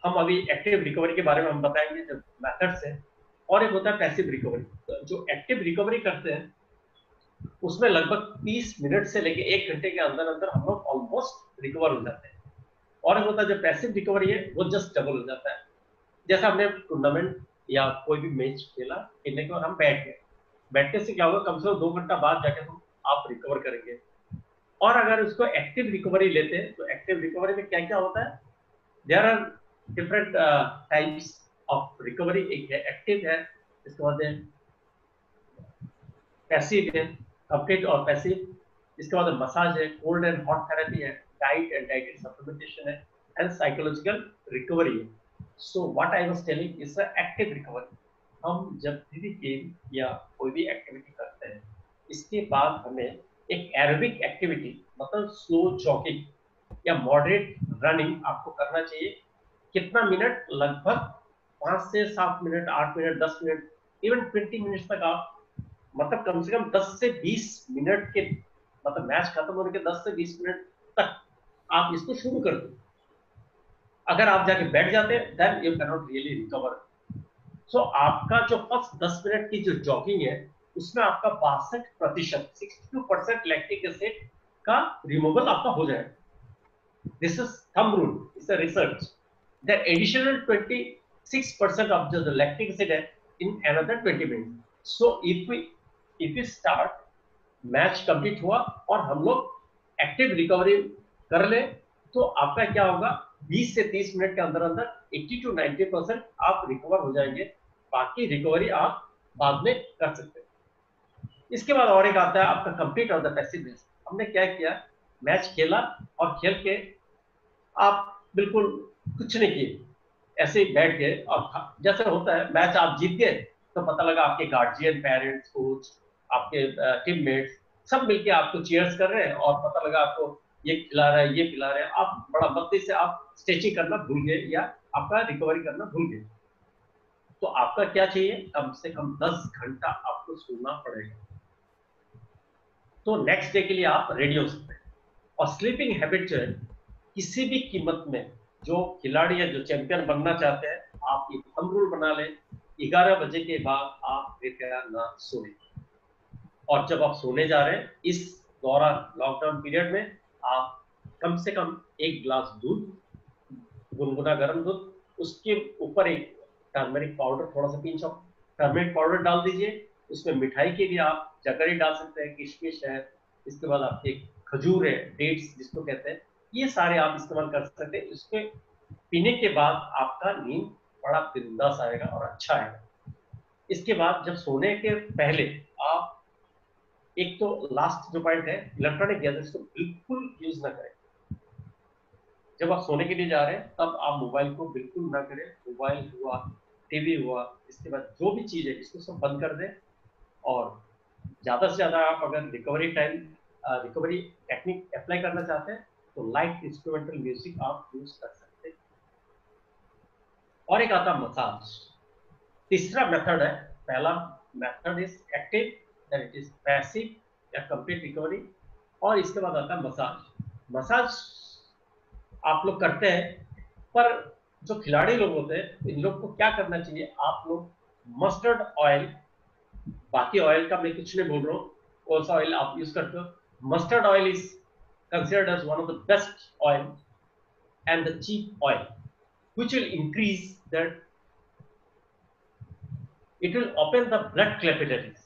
हम अभी एक्टिव रिकवरी के बारे में हम बताएंगे जो मेथड्स है, और एक होता है पैसिव रिकवरी। जो एक्टिव रिकवरी करते हैं उसमें लगभग 30 मिनट से लेके 1 घंटे के अंदर अंदर हम लोग ऑलमोस्ट रिकवर हो जाते हैं। और एक होता है जो पैसिव रिकवरी है, वो जस्ट डबल हो जाता है। जैसा हमने टूर्नामेंट या कोई भी मैच खेला, खेलने के बाद हम बैठ गए, बैठने से क्या होगा, कम से कम 2 घंटा बाद जाके तो आप रिकवर करेंगे। और अगर उसको एक्टिव रिकवरी लेते हैं, तो एक्टिव रिकवरी में क्या क्या होता है, there are different types of recovery. एक है एक्टिव है, इसके बाद है पैसिव है, कंप्लीट और पैसिव, इसके बाद मसाज है, कोल्ड एंड हॉट थेरेपी है, डाइट एंड डाइटरी सप्लीमेंटेशन है, एंड साइकोलॉजिकल रिकवरी है। So what I was telling is the active recovery. हम जब भी गेम या कोई भी एक्टिविटी करते हैं, इसके बाद हमें एक एरोबिक एक्टिविटी, मतलब स्लो जॉगिंग या मॉडरेट रनिंग आपको करना चाहिए। कितना मिनट, लगभग 5 से 7 minute, 8 minute, 10 minute, even 20 minute तक आप, मतलब कम से कम 10 से 20 मिनट के, मतलब मैच खत्म होने के 10 से 20 मिनट तक आप इसको शुरू कर दो। अगर आप जाके बैठ जाते then you can not really recover. So आपका जो फर्स्ट 10 मिनट की जो जॉगिंग है उसमें आपका 62% 62% लैक्टिक एसिड का रिमूवल आपका हो जाएगा। This is thumb rule, it's a research that additional 26% of the lactic acid in another 20 minutes। so if we start match complete हुआ और हम लोग एक्टिव रिकवरी कर ले तो आपका क्या होगा 20 से 30 मिनट के अंदर अंदर 80 to 90% आप रिकवर हो जाएंगे। बाकी रिकवरी आप बाद में कर सकते हैं। इसके बाद और एक आता है आपका complete of the passive rest. हमने क्या किया, मैच खेला और खेल के आप बिल्कुल कुछ नहीं किए, ऐसे ही बैठ गए और जैसे होता है मैच आप जीत गए तो पता लगा आपके गार्जियन, पेरेंट्स, कोच, आपके टीममेट्स सब मिलके आपको चीयर्स कर रहे हैं और पता लगा आपको ये खिला रहा है, ये पिला रहे हैं, आप बड़ा मस्ती से आप स्ट्रेचिंग करना भूल गए या आपका रिकवरी करना भूल गए। तो आपका क्या चाहिए, कम से कम 10 घंटा आपको सोना पड़ेगा। तो नेक्स्ट डे के लिए आप रेडी हो सकते हैं। और स्लीपिंग हैबिट जो है किसी भी कीमत में, जो खिलाड़ी या जो चैंपियन बनना चाहते हैं, आप एक थंब रूल बना लें, 11 बजे के बाद आप कृपया ना सोएं। और जब आप सोने जा रहे हैं इस दौरान लॉकडाउन पीरियड में आप कम से कम 1 गिलास दूध, गुनगुना गर्म दूध, उसके ऊपर एक टर्मरिक पाउडर, थोड़ा सा पिंच ऑफ टर्मरिक पाउडर डाल दीजिए। उसमें मिठाई के लिए आप जगरी डाल सकते हैं, किशमिश है, इसके बाद आपके खजूर है, डेट्स जिसको कहते हैं, ये सारे आप इस्तेमाल कर सकते हैं। इसके पीने के बाद आपका नींद बड़ा बिंदास आएगा और अच्छा आएगा। इसके बाद जब सोने के पहले आप, एक तो लास्ट जो पॉइंट है, इलेक्ट्रॉनिक गैजेट्स को बिल्कुल यूज ना करें। जब आप सोने के लिए जा रहे हैं तब आप मोबाइल को बिल्कुल ना करें। मोबाइल हुआ, टीवी हुआ, इसके बाद जो भी चीज है इसको सब बंद कर दें। और ज्यादा से ज्यादा आप अगर रिकवरी टेक्निक अप्लाई करना चाहते हैं तो लाइट इंस्ट्रूमेंटल म्यूजिक आप यूज कर सकते हैं। और एक आता मसाज, तीसरा मेथड है। पहला method is active, then it is passive या कंप्लीट रिकवरी, और इसके बाद आता है मसाज। मसाज आप लोग करते हैं, पर जो खिलाड़ी लोग होते हैं इन लोग को क्या करना चाहिए, आप लोग मस्टर्ड ऑयल, बाकी ऑयल का मैं कुछ नहीं बोल रहा हूँ, कौन सा ऑयल आप यूज करते हो, mustard oil is considered as one of the best oil and the cheap oil, which will increase that, it will open the blood capillaries।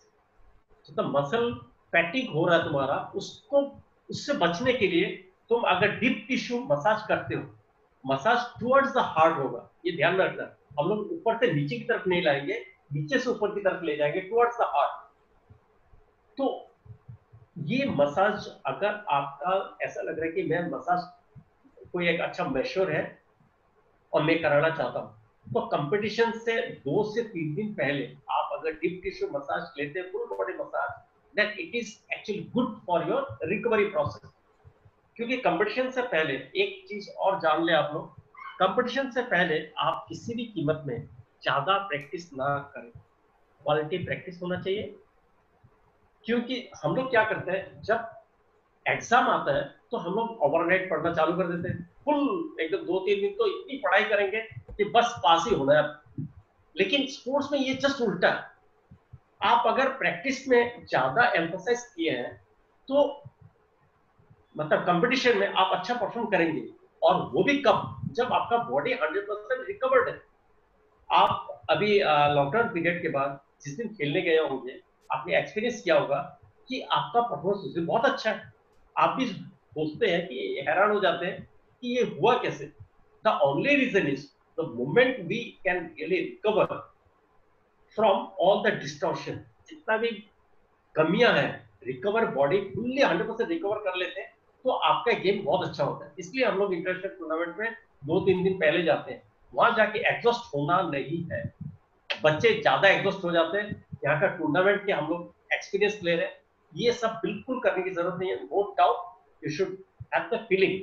so the muscle fatigue हो रहा है तुम्हारा, उसको, उससे बचने के लिए तुम अगर डीप टिश्यू मसाज करते हो, मसाज टुवर्ड्स द हार्ट होगा, ये ध्यान में रखना। हम लोग ऊपर से नीचे की तरफ नहीं लाएंगे, नीचे से ऊपर की तरफ ले जाएंगे, टुवर्ड्स द हार्ट। तो ये मसाज, अगर आपका ऐसा लग रहा है कि मैं मसाज कोई एक अच्छा मेश्योर है और मैं कराना चाहता हूँ, तो कंपटीशन से 2 से 3 दिन पहले आप अगर डीप टिश्यू मसाज लेते हैं, full body massage, then it is actually good for your recovery process. क्योंकि कंपटीशन से पहले एक चीज और जान ले आप लोग, कंपटीशन से पहले आप किसी भी कीमत में ज्यादा प्रैक्टिस ना करें, क्वालिटी प्रैक्टिस होना चाहिए। क्योंकि हम लोग क्या करते हैं, जब एग्जाम आता है तो हम लोग ओवरनाइट पढ़ना चालू कर देते हैं, फुल एकदम 2-3 दिन तो इतनी पढ़ाई करेंगे कि बस पास ही होना है। लेकिन स्पोर्ट्स में ये जस्ट उल्टा है। आप अगर प्रैक्टिस में ज्यादा एम्फोसाइज किए हैं तो मतलब कंपटीशन में आप अच्छा परफॉर्म करेंगे। और वो भी कब, जब आपका बॉडी 100% रिकवर्ड है। आप अभी लॉकडाउन पीरियड के बाद जिस दिन खेलने गए होंगे, आपने एक्सपीरियंस किया होगा कि आपका परफॉर्मेंस उस दिन बहुत अच्छा है। आप भी सोचते हैं कि हैरान हो जाते हैं कि ये हुआ कैसे। The only reason is the moment we can really recover from all the distortion, जितना भी कमियां हैं, रिकवर बॉडी फुल्ली 100% रिकवर कर लेते हैं तो आपका गेम बहुत अच्छा होता है। इसलिए हम लोग इंटरनेशनल टूर्नामेंट में 2-3 दिन पहले जाते हैं, वहां जाके एग्जॉस्ट होना नहीं है। बच्चे ज्यादा एग्जॉस्ट हो जाते हैं, यहाँ का टूर्नामेंट के हम लोग एक्सपीरियंस ले रहे हैं, ये सब बिल्कुल करने की जरूरत नहीं है। No doubt you should have the feeling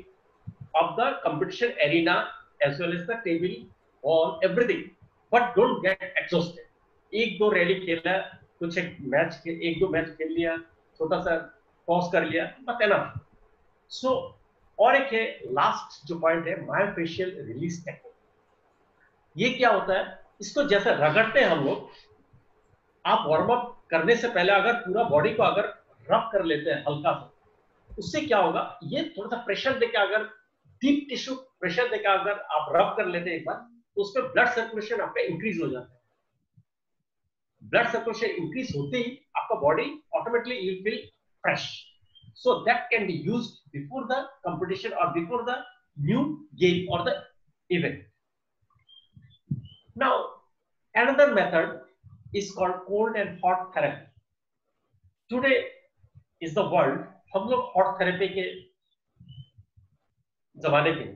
of the competition arena as well as the table on everything, but don't get exhausted. 1-2 rally खेला, कुछ एक दो मैच खेल लिया, छोटा सा पॉज कर लिया, बट एनफ। सो और एक है लास्ट जो पॉइंट है, मायोफेशियल रिलीज टेक्निक। ये क्या होता है, इसको जैसे रगड़ते हैं हम लोग, आप वार्म अप करने से पहले अगर पूरा बॉडी को अगर रब कर लेते हैं हल्का सा, उससे क्या होगा, ये थोड़ा सा प्रेशर देकर, अगर डीप टिश्यू प्रेशर देकर अगर आप रब कर लेते हैं एक बार, तो उसमें ब्लड सर्कुलेशन आपका इंक्रीज हो जाता है। ब्लड सर्कुलेशन इंक्रीज होते ही आपका body automatically you feel fresh, so that can be used before the competition or before the new game or the event. Now another method is called cold and hot therapy. Today is the world, हम लोग हॉट थेरेपी के जमाने के,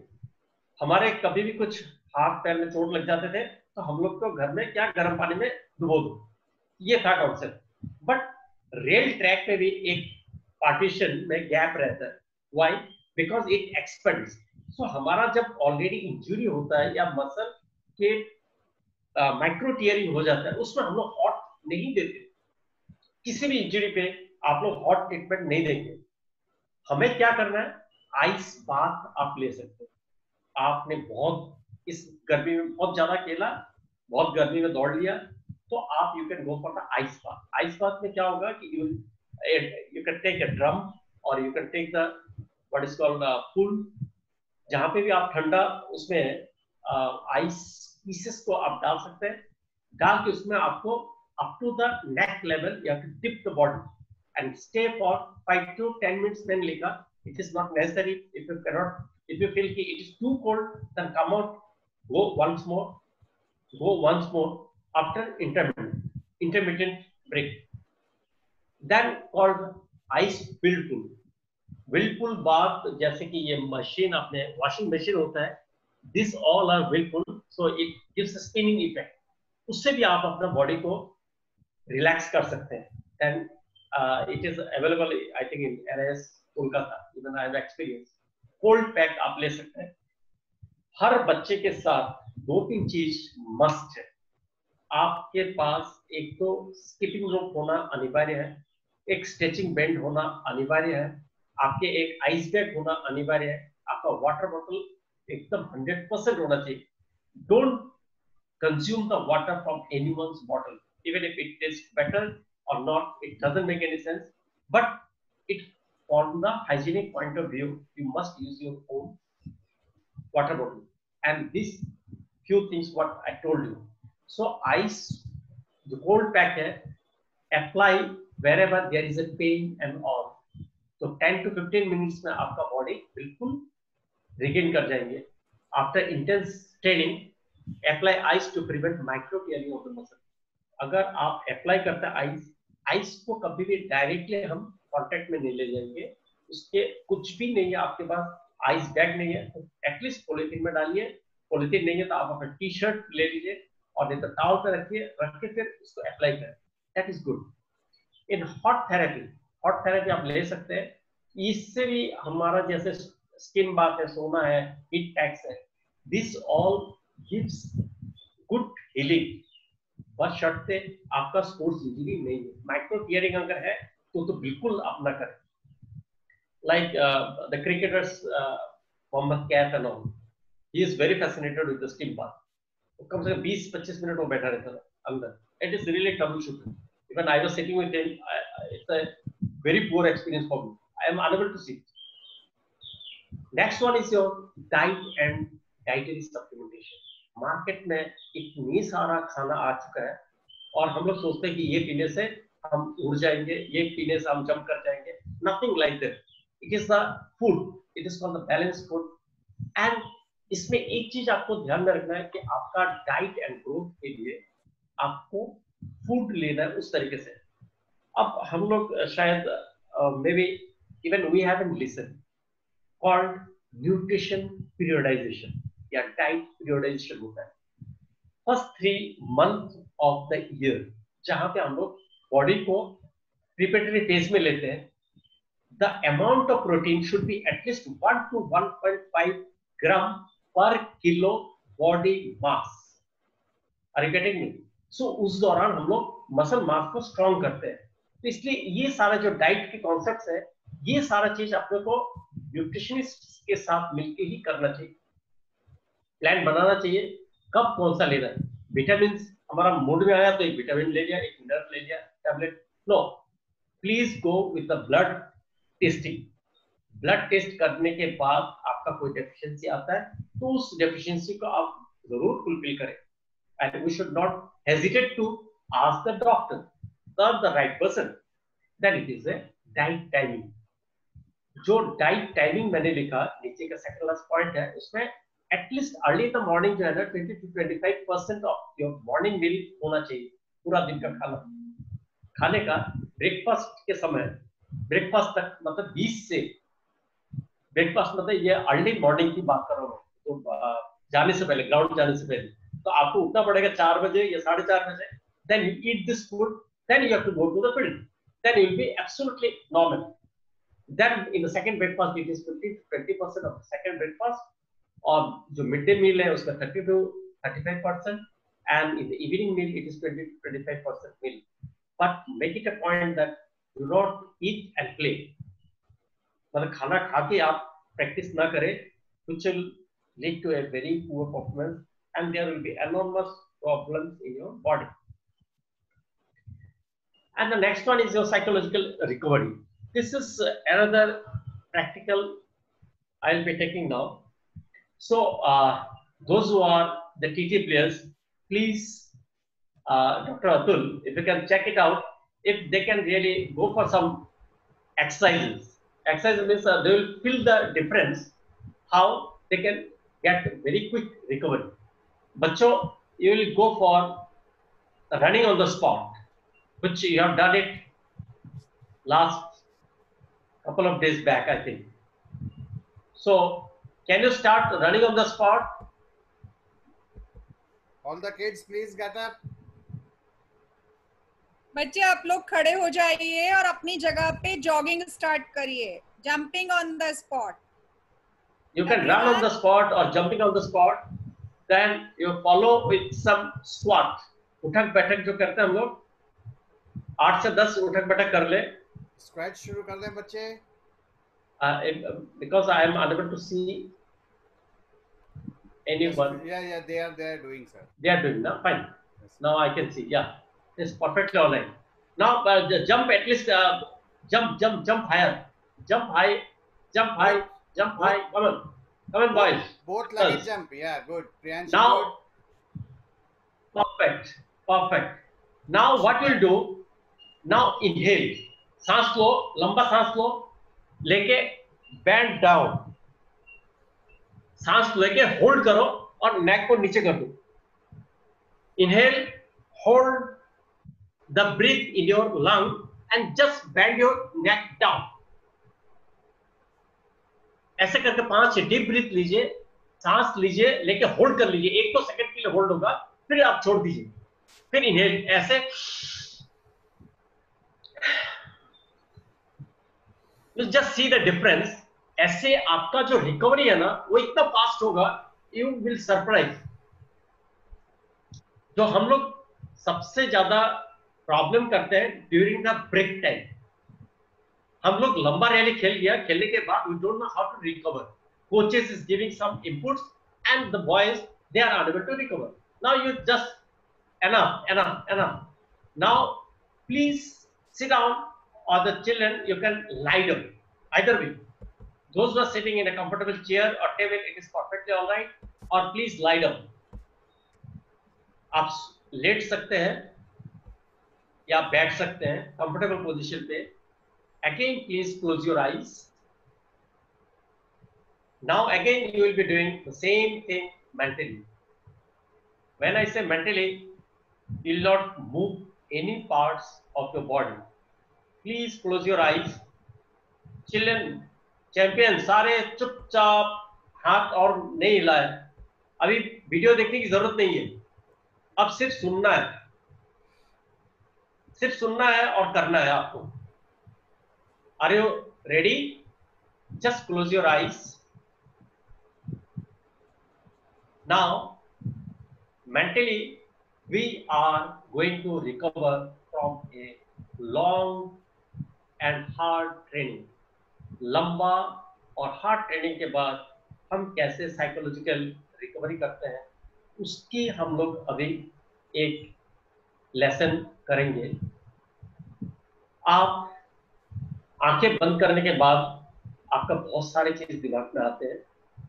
हमारे कभी भी कुछ हाथ पैर में चोट लग जाते थे तो हम लोग को घर में क्या गर्म पानी में डुबो दो, ये था कॉन्सेप्ट। बट रेल ट्रैक पे भी एक पार्टीशन में गैप रहता है। Why? Because it expands. So हमारा जब ऑलरेडी इंजरी होता है या मसल के माइक्रो टीयरिंग हो जाता है, उसमें हम लोग हॉट नहीं देते। किसी भी इंजरी पे आप लोग हॉट ट्रीटमेंट नहीं देंगे। हमें क्या करना है, आइस बाथ आप ले सकते हो। आपने बहुत इस गर्मी में बहुत ज्यादा खेला, बहुत गर्मी में दौड़ लिया, तो आप you can go for the ice bath. Ice bath में क्या होगा कि you can take a drum or you can take the what is called pool, जहां पे भी आप ठंडा उसमें आइस पीसेस को आप डाल सकते हैं। डाल के उसमें आपको up to the neck level या dip the body and stay for 5 to 10 minutes then लेगा। It is not necessary if you cannot, if you feel कि it is too cold, then come out, go once more after intermittent break. Then called ice whirlpool. whirlpool bath, जैसे कि ये मशीन अपने वॉशिंग मशीन होता है, this all are whirlpool, so it gives a spinning effect. उससे भी आप अपना बॉडी को रिलैक्स कर सकते हैं। And it is available I think in NIS Kolkata, even I have experience. Cold pack आप ले सकते हैं। हर बच्चे के साथ 2-3 चीज मस्ट है। आपके पास एक तो स्किपिंग रोप होना अनिवार्य है, एक स्ट्रेचिंग बेंड होना अनिवार्य है, आपके एक आइस बैग होना अनिवार्य है, आपका वाटर बॉटल एकदम 100% होना चाहिए। Don't consume the water from anyone's bottle, even if it tastes better or not, it doesn't make any sense. But it, from the hygienic point of view, you must use your own water bottle. And these few things what I told you. So ice, the cold pack है, apply wherever there is a pain and all. So 10 to 15 minutes में आपका body बिल्कुल regain कर जाएंगे। After intense training, apply ice to prevent micro tearing of the muscle. अगर आप अप्लाई करते हैं आइस को कभी भी डायरेक्टली हम कांटेक्ट में नहीं ले जाएंगे। उसके कुछ भी नहीं है, आपके पास आइस बैग नहीं है तो एटलीस्ट पॉलिथीन में डालिए। पॉलिथीन नहीं है तो आप अपना टी-शर्ट ले लीजिए और नहीं तो टॉवल पे रखिए, रख के फिर उसको अप्लाई करें। That is good. In hot therapy आप ले सकते हैं। इससे भी हमारा जैसे स्किन बात है, सोना है, हीट पैक्स है, this all gives good healing, बस शर्ते आपका स्पोर्ट्स इंजरी नहीं है। माइक्रो टीयरिंग अगर है तो बिल्कुल आप ना करें। Like the cricketers Mohammad Kaif and all, he is very fascinated with the steam bath. कम से कम 20-25 मिनट वो बैठा रहता था अंदर। It is really trouble shooter. Even I was sitting with him, it's a very poor experience for me. I am unable to sit. Next one is your diet and dietary supplementation. Market में इतनी सारा खाना आ चुका है और हम लोग सोचते हैं कि ये पीने से हम उड़ जाएंगे, ये पीने से हम जंप कर जाएंगे। Nothing like that. It is the food, it is called the balance food. And इसमें एक चीज आपको ध्यान में रखना है कि आपका डाइट एंड ग्रोथ के लिए आपको फूड लेना है उस तरीके से। अब हम लोग शायद maybe even we haven't listen called nutrition periodization या डाइट पीरियडाइजेशन होता है। First 3 months of the year जहां पे हम लोग बॉडी को प्रिपरेटरी फेज में लेते हैं, the amount of protein should be at least 1 to 1.5 gram per kilo body mass. Are you getting me? So उस दौरान हम लोग मसल मास को स्ट्रॉन्ग करते हैं। तो इसलिए ये सारा जो डाइट के कॉन्सेप्ट्स है ये सारा चीज अपने को न्यूट्रिशनिस्ट के साथ मिलके ही करना चाहिए, प्लान बनाना चाहिए कब कौन सा लेना है। विटामिन हमारा मूड में आया तो एक विटामिन ले लिया, एक मिनरल ले लिया, tablet no, please go with the blood testing. Blood test करने के बाद आपका कोई डेफिशिएंसी आता है तो उस डेफिशिएंसी को आप जरूर फुलफिल करें, and we should not hesitate to ask the doctor the right person. Then it is a diet timing. जो डाइट टाइमिंग मैंने लिखा नीचे का सेकंड लास्ट पॉइंट है, उसमें at least early in the morning जो है ना 20 to 25% of your morning meal होना चाहिए, पूरा दिन का खाना खाने का। ब्रेकफास्ट के समय, ब्रेकफास्ट तक मतलब 20 से, ब्रेकफास्ट मतलब ये अर्ली मॉर्निंग की बात कर रहा हूँ, तो जाने से पहले, ग्राउंड जाने से पहले, तो आपको उठना पड़ेगा 4 बजे या 4:30 बजे। Then you eat this food, then you have to go to the field, then you will be absolutely normal. Then in the second breakfast it is 50 to 20% of the second breakfast, और जो मिड डे मील है उसका 30 to 35%, and in the evening meal it is 20 to 25% meal. But make it a point that do not eat and play. मतलब खाना खा के आप प्रैक्टिस ना करें, which will lead to a very poor performance and there will be enormous problems in your body. And the next one is your psychological recovery. This is another practical I'll be taking now. So those who are the TT players, please, Dr. Atul, if you can check it out, if they can really go for some exercises. Exercise means they will feel the difference, how they can get very quick recovery. Bachcho, you will go for running on the spot, which you have done it last couple of days back, I think. So, can you start running on the spot? All the kids, please get up. बच्चे आप लोग खड़े हो जाइए और अपनी जगह पे जॉगिंग स्टार्ट करिए, jumping on the spot. You can run on the spot or jumping on the spot. Then you follow with some squat. उठक बैठक जो करते हैं हम लोग, 8 से 10 उठक बैठक कर ले। स्क्वैट शुरू कर दें बच्चे। Because I am unable to see anyone. Yeah, they are doing, sir. They are doing now. Fine. Yes. Now I can see. Yeah, it's perfectly all right. Now jump at least. Jump higher. Jump high. Jump high. Jump high. Come on, boys. Both legged jump. Yeah, good. Priyansh, now, good. Perfect. Now what we'll do? Now inhale. सांस लो, लंबा सांस लो, लेके बैंड डाउन, सांस लेके होल्ड करो और नेक को नीचे कर दो। Inhale, hold the breath in your lung and just bend your neck down. ऐसे करके 5 डीप ब्रीथ लीजिए, सांस लीजिए, लेके होल्ड कर लीजिए, 1-2 सेकंड के लिए होल्ड होगा, फिर आप छोड़ दीजिए, फिर इनहेल ऐसे। Just see the difference. ऐसे आपका जो रिकवरी है ना वो इतना फास्ट होगा, यू विल सरप्राइज। जो हम लोग सबसे ज्यादा प्रॉब्लम करते हैं ड्यूरिंग द ब्रेक टाइम, हम लोग लंबा रैली खेल लिया, खेलने के बाद we don't know how to recover. Coaches is giving some inputs and the boys they are unable to recover. Now you just enough. Now please sit down, or the children you can lie down, either way. Those who are sitting in a comfortable chair or table, it is perfectly all right, or please lie down. आप लेट सकते हैं या बैठ सकते हैं कंफर्टेबल पोजीशन पे। Again, please close your eyes. Now again you will be doing the same thing mentally. When I say mentally, you will not move any parts of your body. Please close your eyes. Children, champion सारे चुपचाप हाथ और नहीं हिलाए। अभी वीडियो देखने की जरूरत नहीं है, अब सिर्फ सुनना है, सिर्फ सुनना है और करना है आपको। Are you ready? Just close your eyes. Now mentally we are going to recover from a long and hard training. लंबा और हार्ड ट्रेनिंग के बाद हम कैसे साइकोलॉजिकल रिकवरी करते हैं, उसकी हम लोग अभी एक लेसन करेंगे। आप आंखें बंद करने के बाद आपका बहुत सारे चीज दिमाग में आते हैं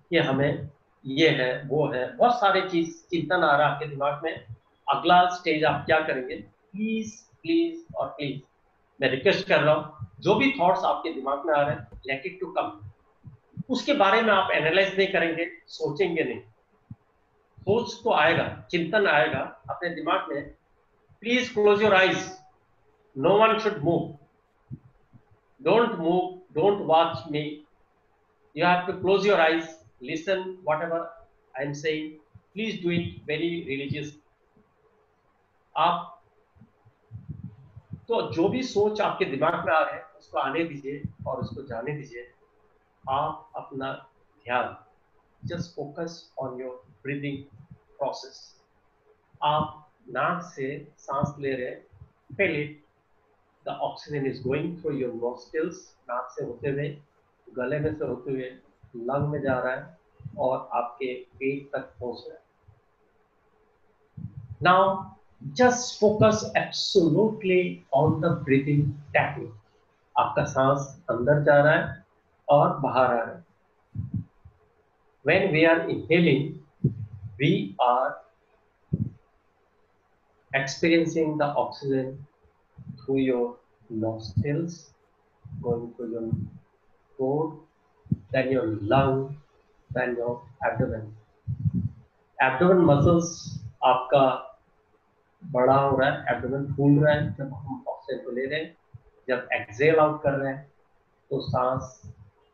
कि हमें ये है वो है, बहुत सारे चीज चिंतन आ रहा है आपके दिमाग में। अगला स्टेज आप क्या करेंगे, प्लीज प्लीज और प्लीज मैं रिक्वेस्ट कर रहा हूँ, जो भी थॉट्स आपके दिमाग में आ रहे हैं, लेट इट टू कम। उसके बारे में आप एनालाइज नहीं करेंगे, सोचेंगे नहीं। सोच तो आएगा, चिंतन आएगा अपने दिमाग में। Please close your eyes, no one should move, don't move, don't watch me. You have to close your eyes, listen whatever I am saying. Please do it very religious. आप तो जो भी सोच आपके दिमाग में आ रहे हैं उसको आने दीजिए और उसको जाने दीजिए। आप अपना ध्यान just focus on your breathing process. आप नाक से सांस ले रहे हैं, feel it, the oxygen is going through your nostrils, नाक से होते हुए गले में से होते हुए लंग में जा रहा है और आपके पेट तक पहुंच रहा है। Now just focus absolutely on the breathing technique. आपका सांस अंदर जा रहा है और बाहर आ रहा है। When we are inhaling, we are experiencing the oxygen through your nostrils, going through your throat, then your lung, then your abdomen. Abdomen muscles आपका बड़ा हो रहा है, एब्डोमेन फूल रहा है जब हम ऑक्सीजन को ले रहे हैं। जब एक्सेल आउट कर रहे हैं तो सांस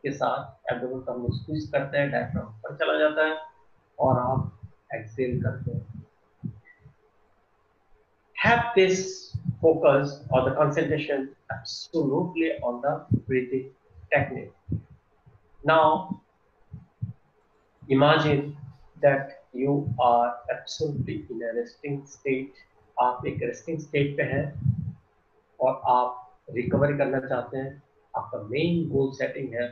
के साथ एब्डोमेन को हम स्क्वीज करते हैं, डायफ्राम ऊपर चला जाता है और आप एक्सेल करते हैं। Have this focus or the concentration absolutely on the breathing technique. Now imagine that you are absolutely in a resting state. आप एक रेस्टिंग स्टेट पे हैं और आप रिकवरी करना चाहते हैं। आपका मेन गोल सेटिंग है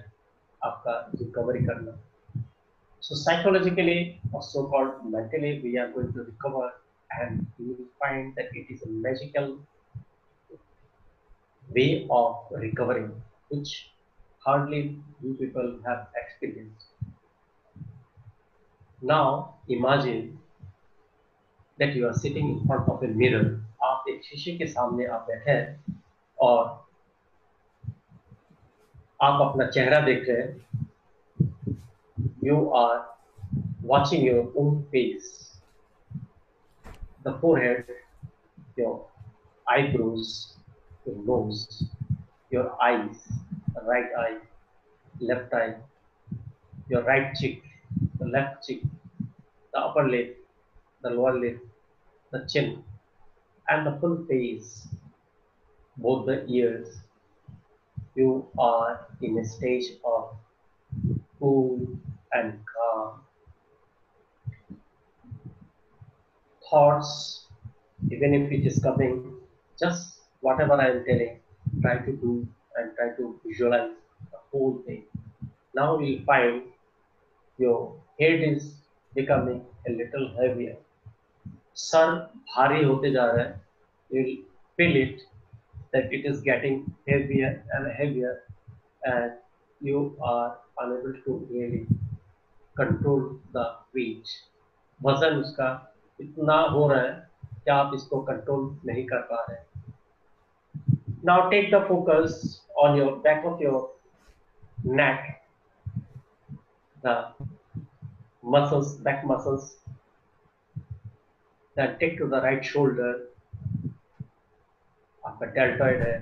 आपका रिकवरी करना। So psychologically or so called mentally we are going to recover, and you will find that it is a magical way of recovering which hardly you people have experienced. Now imagine that you are sitting in front of a mirror. आप एक शीशे के सामने आप बैठे हैं और आप अपना चेहरा देख रहे हैं। You are watching your own face, the forehead, your eyebrows, your nose, your eyes, the right eye, left eye, your right cheek, the left cheek, the upper lip, the lower lip, the chin, and the full face, both the ears. You are in a stage of cool and calm. Thoughts, even if it is coming, just whatever I am telling, try to do and try to visualize the whole thing. Now you'll find your head is becoming a little heavier. Sir भारी होते जा रहा है. You'll feel it that it is getting heavier and heavier, and you are unable to really control the weight. वजन उसका इतना हो रहा है कि आप इसको कंट्रोल नहीं कर पा रहे हैं. Now take the focus on your back of your neck, the muscles, back muscles. Then take to the right shoulder, आपका deltoid है.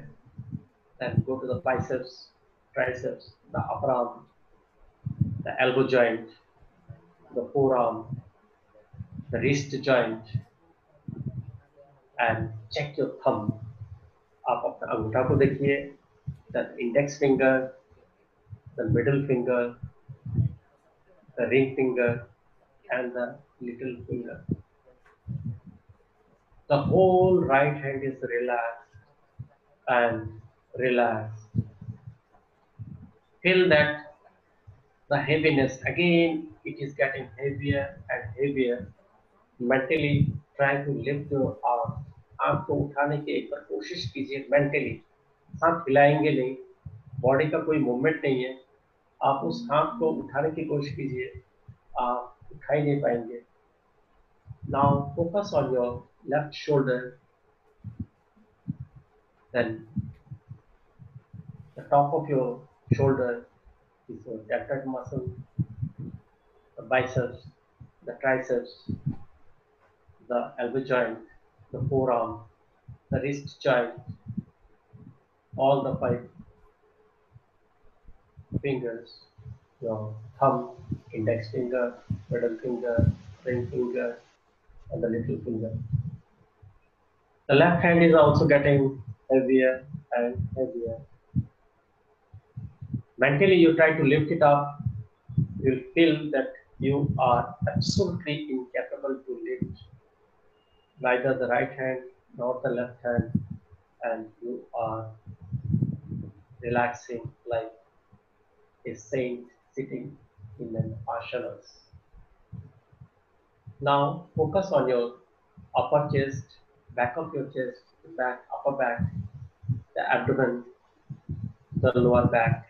Then go to the biceps, triceps, the upper arm, the elbow joint, the forearm, the wrist joint, and check your thumb. आप अपना अंगूठा को देखिए, the index finger, the middle finger, the ring finger, and the little finger. The whole right hand is relaxed and relaxed. feel that the heaviness again, it is getting heavier and heavier. Mentally try to lift your arm. आंख को उठाने की एक बार कोशिश कीजिए मेंटली. हाथ हिलाएंगे नहीं, बॉडी का कोई मूवमेंट नहीं है. आप उस हाथ को उठाने की कोशिश कीजिए, आप उठा ही नहीं पाएंगे. Now focus on your left shoulder, then the top of your shoulder is your deltoid muscle, the biceps, the triceps, the elbow joint, the forearm, the wrist joint, all the 5 fingers, your thumb, index finger, middle finger, ring finger, and the little finger. The left hand is also getting heavier and heavier. Mentally, you try to lift it up. You'll feel that you are absolutely incapable to lift neither the right hand nor the left hand, and you are relaxing like a saint sitting in an ashanas. Now focus on your upper chest, back of your chest, the back, upper back, the abdomen, the lower back,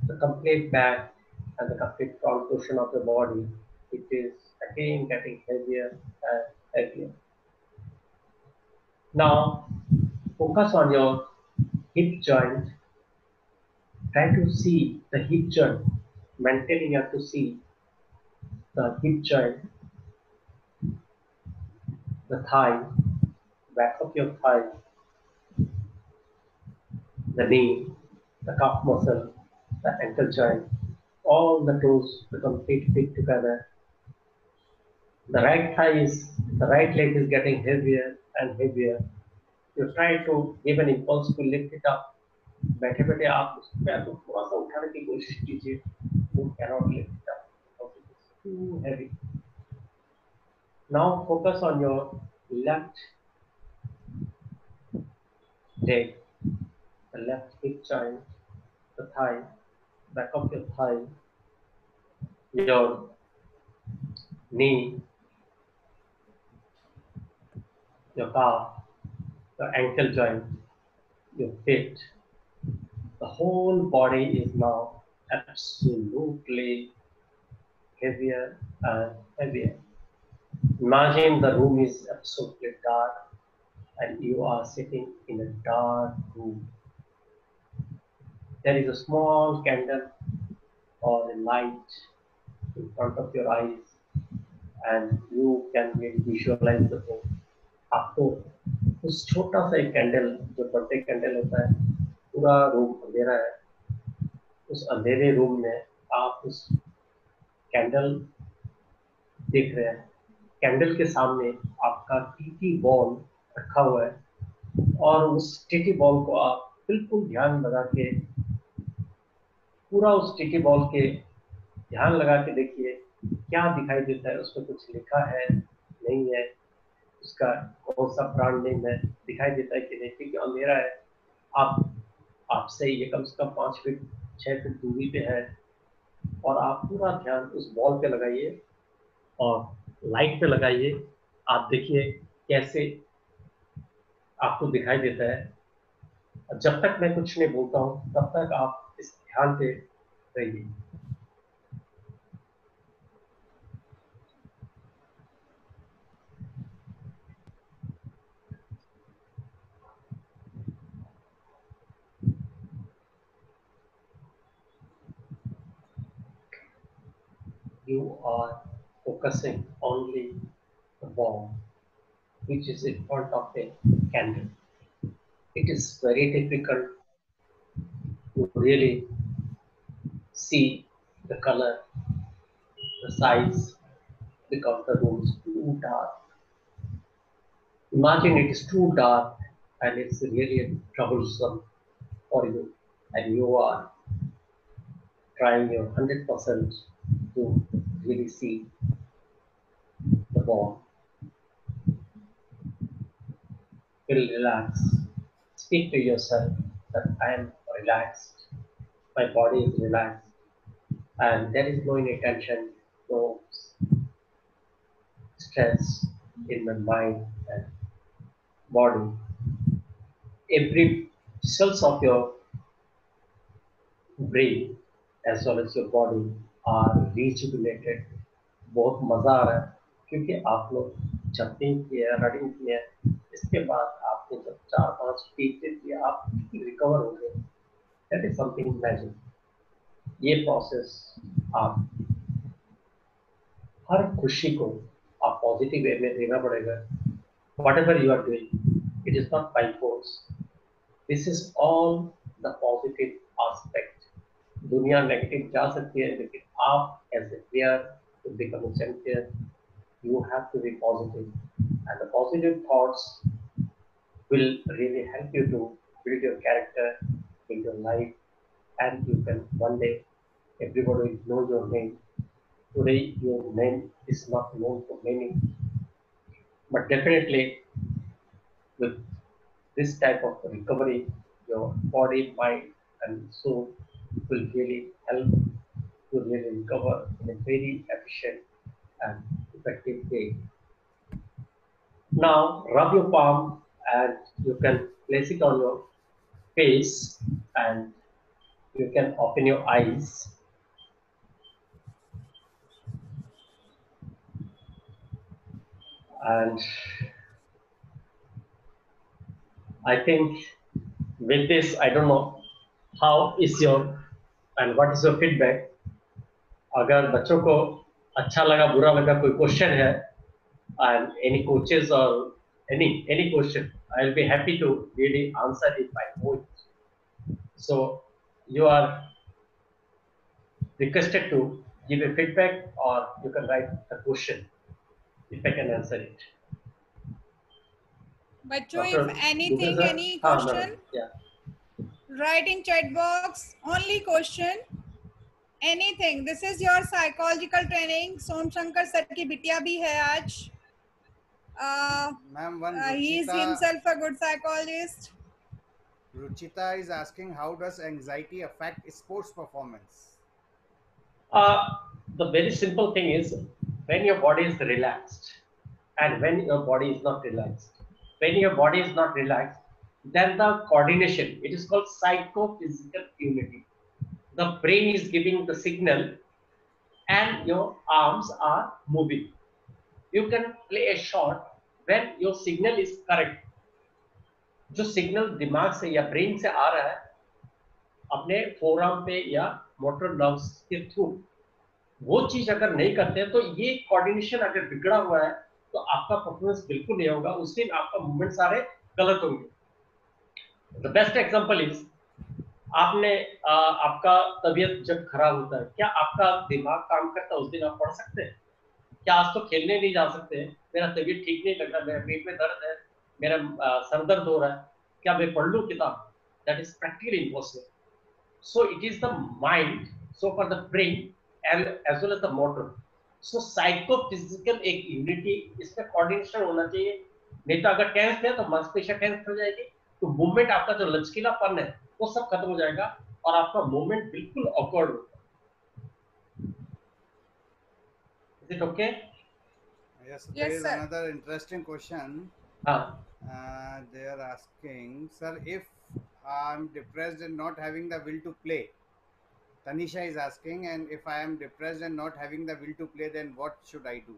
the complete back and the complete front portion of the body. It is again getting heavier and heavier. Now focus on your hip joint. Try to see the hip joint. Mentally you have to see the hip joint, the thigh, back of your thigh, the knee, the calf muscle, the ankle joint, all the toes become fit together. The right leg is getting heavier and heavier. You try to give an impulse to lift it up. बैठे बैठे आप उस पैर को थोड़ा सा उठाने की कोशिश कीजिए. You cannot lift it up because it is too heavy. Now focus on your left leg, the left hip joint, the thigh, back of your thigh, your knee, your calf, your ankle joint, your feet. The whole body is now absolutely heavier and heavier. Imagine the room is absolutely dark and you are sitting in a dark room. There is a small candle or a light in front of your eyes and you can really visualize the room. आपको उस छोटा सा एक कैंडल जो बर्थडे कैंडल होता है, पूरा रूम अंधेरा है, उस अंधेरे रूम में आप उस कैंडल देख रहे हैं. कैंडल के सामने आपका टीटी बॉल रखा हुआ है और उस टीटी बॉल को आप बिल्कुल ध्यान लगा के, पूरा उस टीटी बॉल के ध्यान लगा के देखिए क्या दिखाई देता है. उसमें कुछ लिखा है, नहीं है, उसका कौन सा ब्रांड नेम है, दिखाई देता है कि नहीं, क्योंकि अंधेरा है. आपसे ये कम से कम 5 फीट 6 फीट दूरी पे है और आप पूरा ध्यान उस बॉल पे लगाइए और लाइट पे लगाइए. आप देखिए कैसे आपको दिखाई देता है. जब तक मैं कुछ नहीं बोलता हूँ तब तक आप इस ध्यान पे रहिए. You are focusing only the ball which is in front of the candle. It is very difficult to really see the color, the size, because the room is too dark. Imagine it is too dark and it's really troublesome for you, and you are trying your 100% to really see the ball. Feel relaxed. Speak to yourself that I am relaxed. My body is relaxed, and there is no any tension, no stress in my mind and body. Every cells of your brain as well as your body are rejuvenated. बहुत मजा आ रहा है क्योंकि आप लोग जंपिंग किया रनिंग किया इसके बाद आपने जब 4-5 फीट दे दिया आप रिकवर हो गए. That is something magic. ये प्रोसेस आप हर खुशी को आप पॉजिटिव वे में देना पड़ेगा. whatever you are doing, it is not by force. This is all the positive aspect. दुनिया नेगेटिव जा सकती है लेकिन आप as a player to become a champion you have to be positive, and the positive thoughts will really help you to build your character, build your life, and you can one day everybody will know your name. Today your name is not known for many, but definitely with this type of recovery, your body, mind, and soul will really help to really recover in a very efficient and effective way. Now, rub your palm and you can place it on your face and you can open your eyes. And I think with this, I don't know how is your and what is your feedback. अगर बच्चों को अच्छा लगा बुरा लगा कोई क्वेश्चन है and any coaches or any question, I'll be happy to really answer it by voice. So you are requested to give a feedback or you can write a question if I can answer it. बच्चों, Dr. if anything, Dubey, sir? any हाँ, question, yeah. write in chat box. Only question. Anything. This is your psychological training. Som Shankar sir की बिटिया भी है आज. Ma'am, one He is Ruchita, himself a good psychologist. Ruchita is asking, how does anxiety affect sports performance? The very simple thing is when your body is relaxed and when your body is not relaxed. When your body is not relaxed, then the coordination, it is called psychophysical unity. The brain is giving the signal and your arms are moving. You can play a shot when your signal is correct. जो सिग्नल दिमाग से या ब्रेन से आ रहा है अपने फोरआर्म पे या मोटर नर्व्स के थ्रू, वो चीज अगर नहीं करते हैं तो ये कोऑर्डिनेशन अगर बिगड़ा हुआ है तो आपका परफॉर्मेंस बिल्कुल नहीं होगा. उस दिन आपका मूवमेंट सारे गलत होंगे. द बेस्ट एग्जांपल इज आपने आपका तबीयत जब खराब होता है, क्या आपका दिमाग काम करता है उस दिन आप पढ़ सकते हैं? क्या आज तो खेलने नहीं जा सकते हैं, मेरा तबीयत ठीक नहीं लग रहा, मेरा पेट में दर्द है, मेरा सर दर्द हो रहा है, क्या मैं पढ़ लूं किताब? That is practically impossible. So it is the mind, so for the brain as well as the motor. So psychophysical एक यूनिटी, इसमें कोऑर्डिनेशन होना चाहिए. नहीं तो अगर टेंस है तो मांसपेशियां टेंस हो जाएगी, तो मूवमेंट आपका जो लचकीलापन है वो सब खत्म हो जाएगा और आपका मूवमेंट बिल्कुल ऑकवर्ड होगा. Is it okay? Yes, Yes, there is sir. another interesting question. They are asking, sir, if I'm depressed and not having the will to play. Tanisha is asking, and if I am depressed and not having the will to play, then what should I do?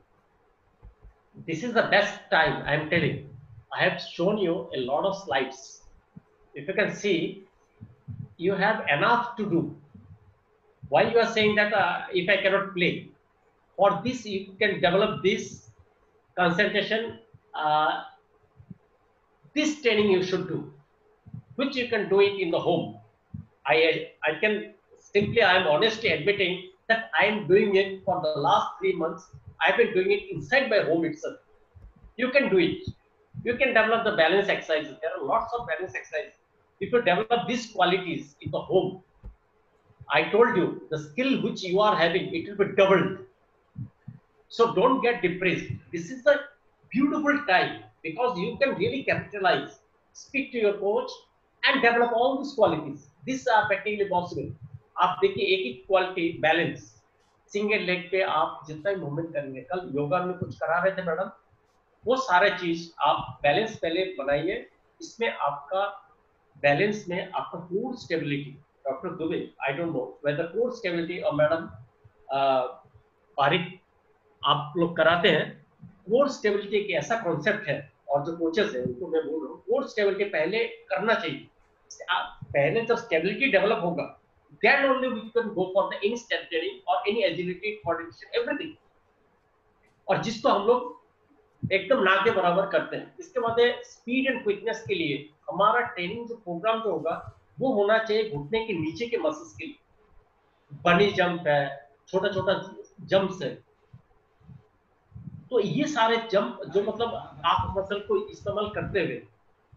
This is the best time, I am telling. I have shown you a lot of slides. If you can see, you have enough to do. Why you are saying that if I cannot play? For this, you can develop this concentration. This training you should do, which you can do it in the home. I can simply, I am honestly admitting that I am doing it for the last 3 months. I've been doing it inside my home itself. You can do it. You can develop the balance exercises. There are lots of balance exercises. If you develop these qualities in the home, I told you the skill which you are having, it will be doubled. So don't get depressed. This is the beautiful time because you can really capitalize, speak to your coach and develop all these qualities. These are practically possible. आप देखिए एक एक क्वालिटी बैलेंस, सिंगल लेग पे आप जितना ही मूवमेंट करेंगे, कल योगा में कुछ करा रहे थे मैडम, वो सारे चीज आप बैलेंस पहले बनाइए। इसमें आपका बैलेंस में आपका core stability, doctor Dubey, I don't know whether core stability और मैडम पारिक आप लोग कराते हैं। कोर स्टेबिलिटी एक ऐसा कॉन्सेप्ट है, और जो कोचेस है उनको मैं बोल रहा हूँ कोर स्टेबिलिटी पहले करना चाहिए। पहले जब स्टेबिलिटी डेवलप होगा, then only we can go for the any step training or any agility, coordination, everything। और जिसको हम लोग एकदम ना के बराबर करते हैं। इसके बाद स्पीड एंड क्विकनेस के लिए हमारा ट्रेनिंग जो प्रोग्राम जो होगा वो होना चाहिए घुटने के नीचे के मसल्स के लिए। बनी जंप है, छोटा छोटा जंप्स है, तो ये सारे जंप जो मतलब आप मसल को इस्तेमाल करते हुए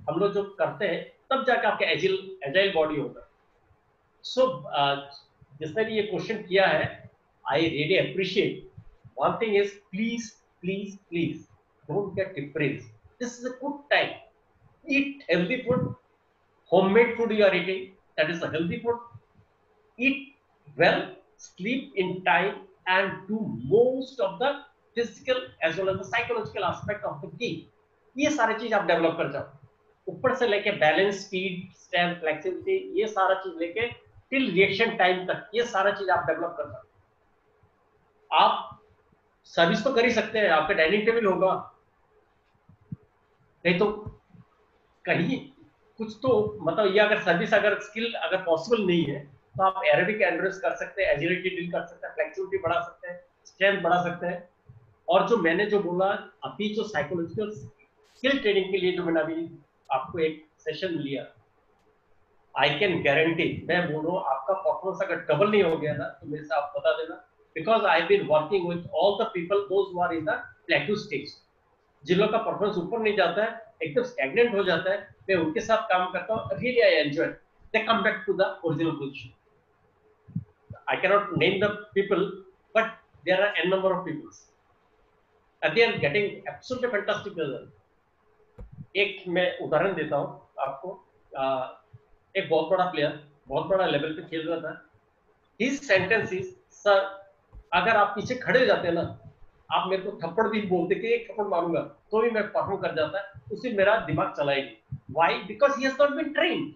हम लोग जो करते हैं, तब जाकर आपका एजाइल बॉडी होगा। सो जिसने भी ये क्वेश्चन किया है, I really appreciate. One thing is please please please don't get depressed, this is a good time, eat healthy food, homemade food you are eating, that is a healthy food, eat well, sleep in time, and do most of the physical as well as the psychological aspect of the game। ये सारी चीज आप डेवलप कर जाओ, ऊपर से लेके बैलेंस, स्पीड, स्ट्रेंथ, फ्लेक्सिबिलिटी, ये सारा चीज लेके टिल रिएक्शन टाइम तक ये सारा चीज आप डेवलप कर सकते। आप सर्विस तो कर ही सकते हैं, आपका डाइनिंग टेबल होगा, नहीं तो कहीं कुछ तो मतलब ये अगर सर्विस अगर स्किल अगर पॉसिबल नहीं है तो आप एरोबिक एंड्योरेंस कर सकते हैं, एजिलिटी डील कर सकते हैं, फ्लेक्सिबिलिटी बढ़ा सकते हैं, स्ट्रेंथ बढ़ा सकते हैं। और जो मैंने जो बोला अभी जो साइकोलॉजिकल स्किल ट्रेनिंग के लिए जो मैंने अभी आपको एक सेशन लिया, आई कैन गारंटी, मैं बोल रहा हूँ आपका परफॉर्मेंस अगर डबल नहीं हो गया ना तो मेरे से आप बता देना, because I have been working with all the people those who are in the plateau stage. जिन लोग का परफॉर्मेंस ऊपर नहीं जाता है, एकदम स्टैग्नेंट हो जाता है, मैं उनके साथ काम करता हूँ, really I enjoy, they come back to the original position. I can not name the people but there are an number of peoples and they are getting absolutely fantastic result. एक मैं उदाहरण देता हूँ आपको, एक बहुत बड़ा प्लेयर बहुत बड़ा लेवल पे खेल रहा था, हिज सेंटेंस इज, सर अगर आप पीछे खड़े हो जाते हैं ना, आप मेरे को थप्पड़ भी बोलते कि एक थप्पड़ मारूंगा तो भी मैं परफॉर्म कर जाता है, उससे मेरा दिमाग चलाएगी। Why? Because he has not been trained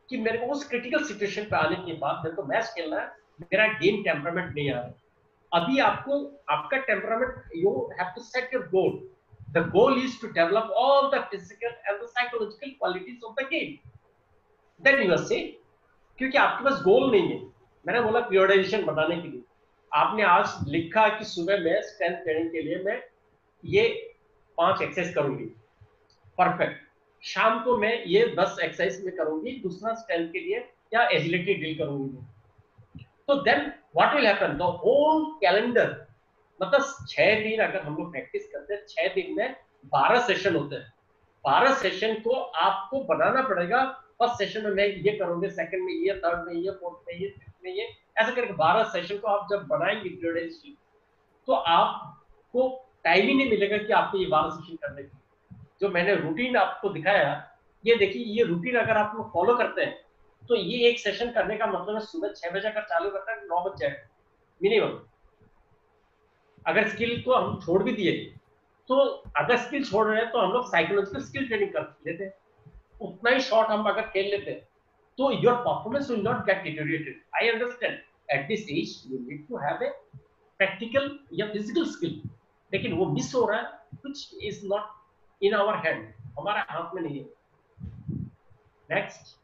कि मेरे को उस क्रिटिकल सिचुएशन पे आने के बाद मेरे को मैच खेलना है, मेरा गेम टेम्परामेंट नहीं आ रहा। अभी आपको आपका temperament, you have to set your goal. The goal is to develop all the physical and the psychological qualities of the game, then you are safe. क्योंकि आपके पास गोल नहीं है। मैंने बोला पीरियडाइजेशन बनाने के लिए आपने आज लिखा कि सुबह में स्ट्रेंथ ट्रेनिंग के लिए मैं ये 5 एक्सरसाइज करूंगी, परफेक्ट। शाम को मैं ये 10 एक्सरसाइज में करूंगी, दूसरा स्ट्रेंथ के लिए या एजिलिटी डील करूंगी। तो then what will happen, the whole calendar, मतलब 6 दिन अगर हम लोग प्रैक्टिस करते हैं, 6 दिन में 12 सेशन होते हैं। 12 सेशन को आपको बनाना पड़ेगा। फर्स्ट सेशन में मैं ये करूंगी, सेकंड में ये, थर्ड में ये, फोर्थ में ये, फिफ्थ में ये, ऐसा करके 12 सेशन को आप जब बनाएंगे पीरियडाइजेशन, तो आपको टाइम ही नहीं मिलेगा कि आपको ये 12 सेशन करने की। जो मैंने रूटीन आपको दिखाया, ये देखिए, ये रूटीन अगर आप लोग फॉलो करते हैं तो ये एक सेशन करने का मतलब है सुबह 6 बजे अगर चालू करता है 9 बजे मिनिमम। अगर स्किल को हम छोड़ भी दिए तो अगर स्किल छोड़ रहे हैं तो हम लोग साइकोलॉजिकल स्किल ट्रेनिंग कर लेते हैं, उतना ही शॉर्ट हम अगर खेल लेते हैं तो your performance will not get deteriorated. I understand at this age you need to have a practical या फिजिकल स्किल, लेकिन वो मिस हो रहा है, which is not in our hand, हमारे हाथ में नहीं है। Next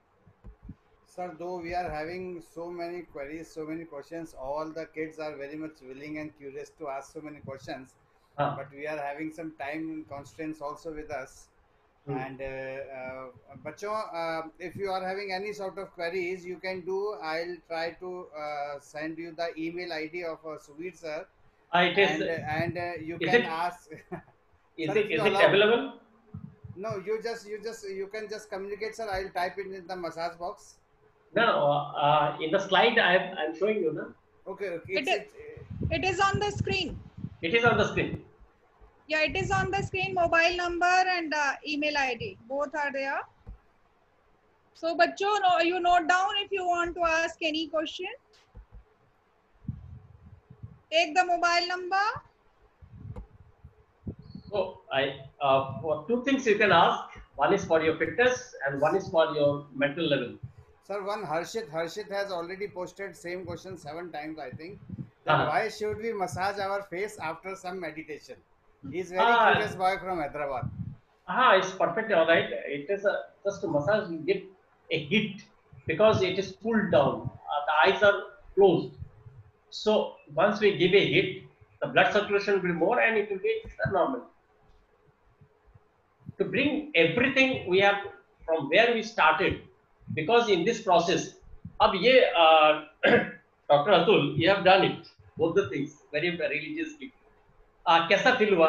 Sir, though we are having so many queries, so many questions, all the kids are very much willing and curious to ask so many questions, but we are having some time constraints also with us. And बच्चों, if you are having any sort of queries, you can do. I'll try to send you the email ID of Suvir sir, and you can ask. Is it available? No, you can just communicate, sir. I'll type it in the massage box. No, in the slide I'm showing you, na? Okay. It is on the screen. It is on the screen. Yeah, it is on the screen. Mobile number and email ID, both are there. So बच्चों, you note down if you want to ask any question. Take the mobile number. So for two things you can ask. One is for your fitness and one is for your mental level. Sir, one Harshit has already posted same question 7 times, I think. That Uh, why should we massage our face after some meditation? He's very curious ah, boy from Hyderabad. it's perfect. All right. It is just to massage. You get a hit because it is pulled down. The eyes are closed. So once we give a hit, the blood circulation will be more and it will be normal. To bring everything we have from where we started, because in this process, अब ये Dr. Atul, you have done it, both the things very religiously. कैसा फील हुआ?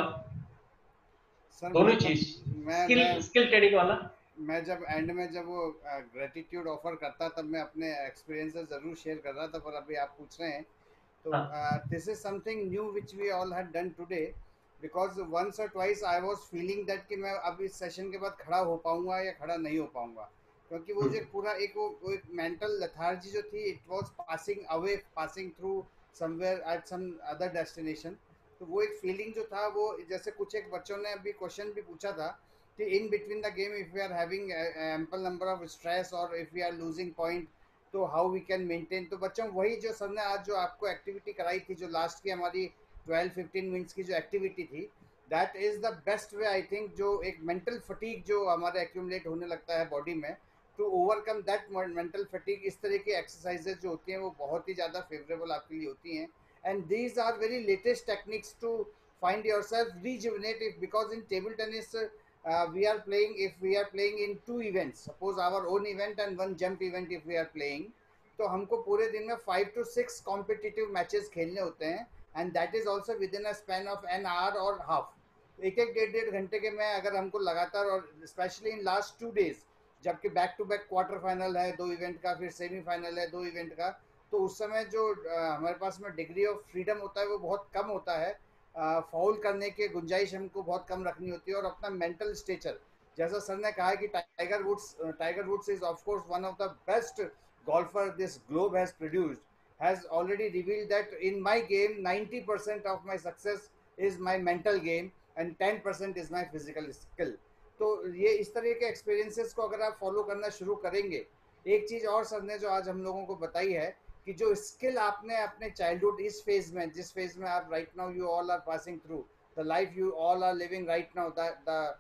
सर दोनों बहुत चीज, मैं स्किल ट्रेनिंग वाला. मैं जब एंड में जब वो ग्रेटिट्यूड ऑफर करता तब मैं अपने एक्सपीरियंसेस जरूर शेयर कर रहा था, पर अभी आप पूछ रहे हैं तो this is something new which we all had done today, because once or twice I was feeling that कि मैं अब इस सेशन के बाद खड़ा हो पाऊंगा या खड़ा नहीं हो पाऊंगा, क्योंकि वो जो पूरा वो एक मेंटल लेथार्जी जो थी, it was passing away, passing through somewhere at some other destination. तो वो एक फीलिंग जो था, वो जैसे कुछ एक बच्चों ने अभी क्वेश्चन भी पूछा था कि in between the game if we are having ample number of stress और if we are losing point, तो हाउ वी कैन मेंटेन. तो बच्चों वही जो सर ने आज जो आपको एक्टिविटी कराई थी, जो लास्ट की हमारी 12-15 मिनट्स की जो एक्टिविटी थी, that is the best way I think. जो एक मेंटल फटीग जो हमारे एक्यूमुलेट होने लगता है बॉडी में, to overcome that mental fatigue, इस तरह की एक्सरसाइजेज जो होती हैं वो बहुत ही ज़्यादा फेवरेबल आपके लिए होती हैं. And these are very latest techniques to find yourself rejuvenated, because in table tennis we are playing, if we are playing in 2 events, suppose our own event and 1 jump event if we are playing, तो हमको पूरे दिन में 5 to 6 कॉम्पिटिटिव मैचेस खेलने होते हैं, and that is also with in a span of an hour और हाफ. एक एक डेढ़ घंटे के में अगर हमको लगातार, और स्पेशली इन लास्ट 2 days जबकि back to back quarter final है 2 इवेंट का, फिर सेमीफाइनल है 2 इवेंट का, तो उस समय जो हमारे पास में डिग्री ऑफ फ्रीडम होता है वो बहुत कम होता है. फाउल करने की गुंजाइश हमको बहुत कम रखनी होती है. और अपना मेंटल स्टेचर, जैसा सर ने कहा कि Tiger Woods is of course one of the best golfer this globe has produced, has already revealed that in my game 90% of my success is my mental game and 10% is my physical skill. तो ये इस तरह के एक्सपीरियंसेस को अगर आप फॉलो करना शुरू करेंगे. एक चीज़ और सर ने जो आज हम लोगों को बताई है कि जो स्किल आपने अपने चाइल्डहुड इस फेज में, जिस फेज में आप right now you all are passing through the life you all are living right now, the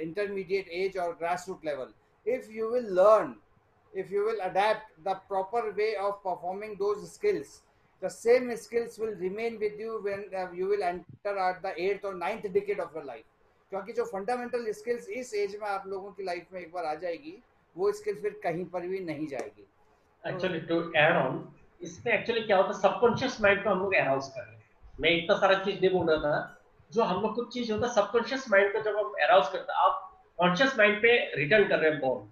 intermediate age और grass root level, if you will learn, if you will adapt the proper way of performing those skills, the same skills will remain with you when you will enter at the 8th or 9th decade of your life. क्योंकि जो फंडामेंटल स्किल्स इस एज में आप लोगों की लाइफ में एक बार आ जाएगी, वो स्किल फिर कहीं पर भी नहीं जाएगी. एक्चुअली टू ऐड ऑन, इसमें एक्चुअली क्या होता है, सबकॉन्शियस माइंड को हम लोग अराउज कर रहे हैं. मैं इतना सारा चीज नहीं बोल रहा था. जो हम लोग कुछ चीज होता है सबकॉन्शियस माइंड को जब हम अराउज करते हैं, आप कॉन्शियस माइंड पे रिटर्न कर रहे हैं ball.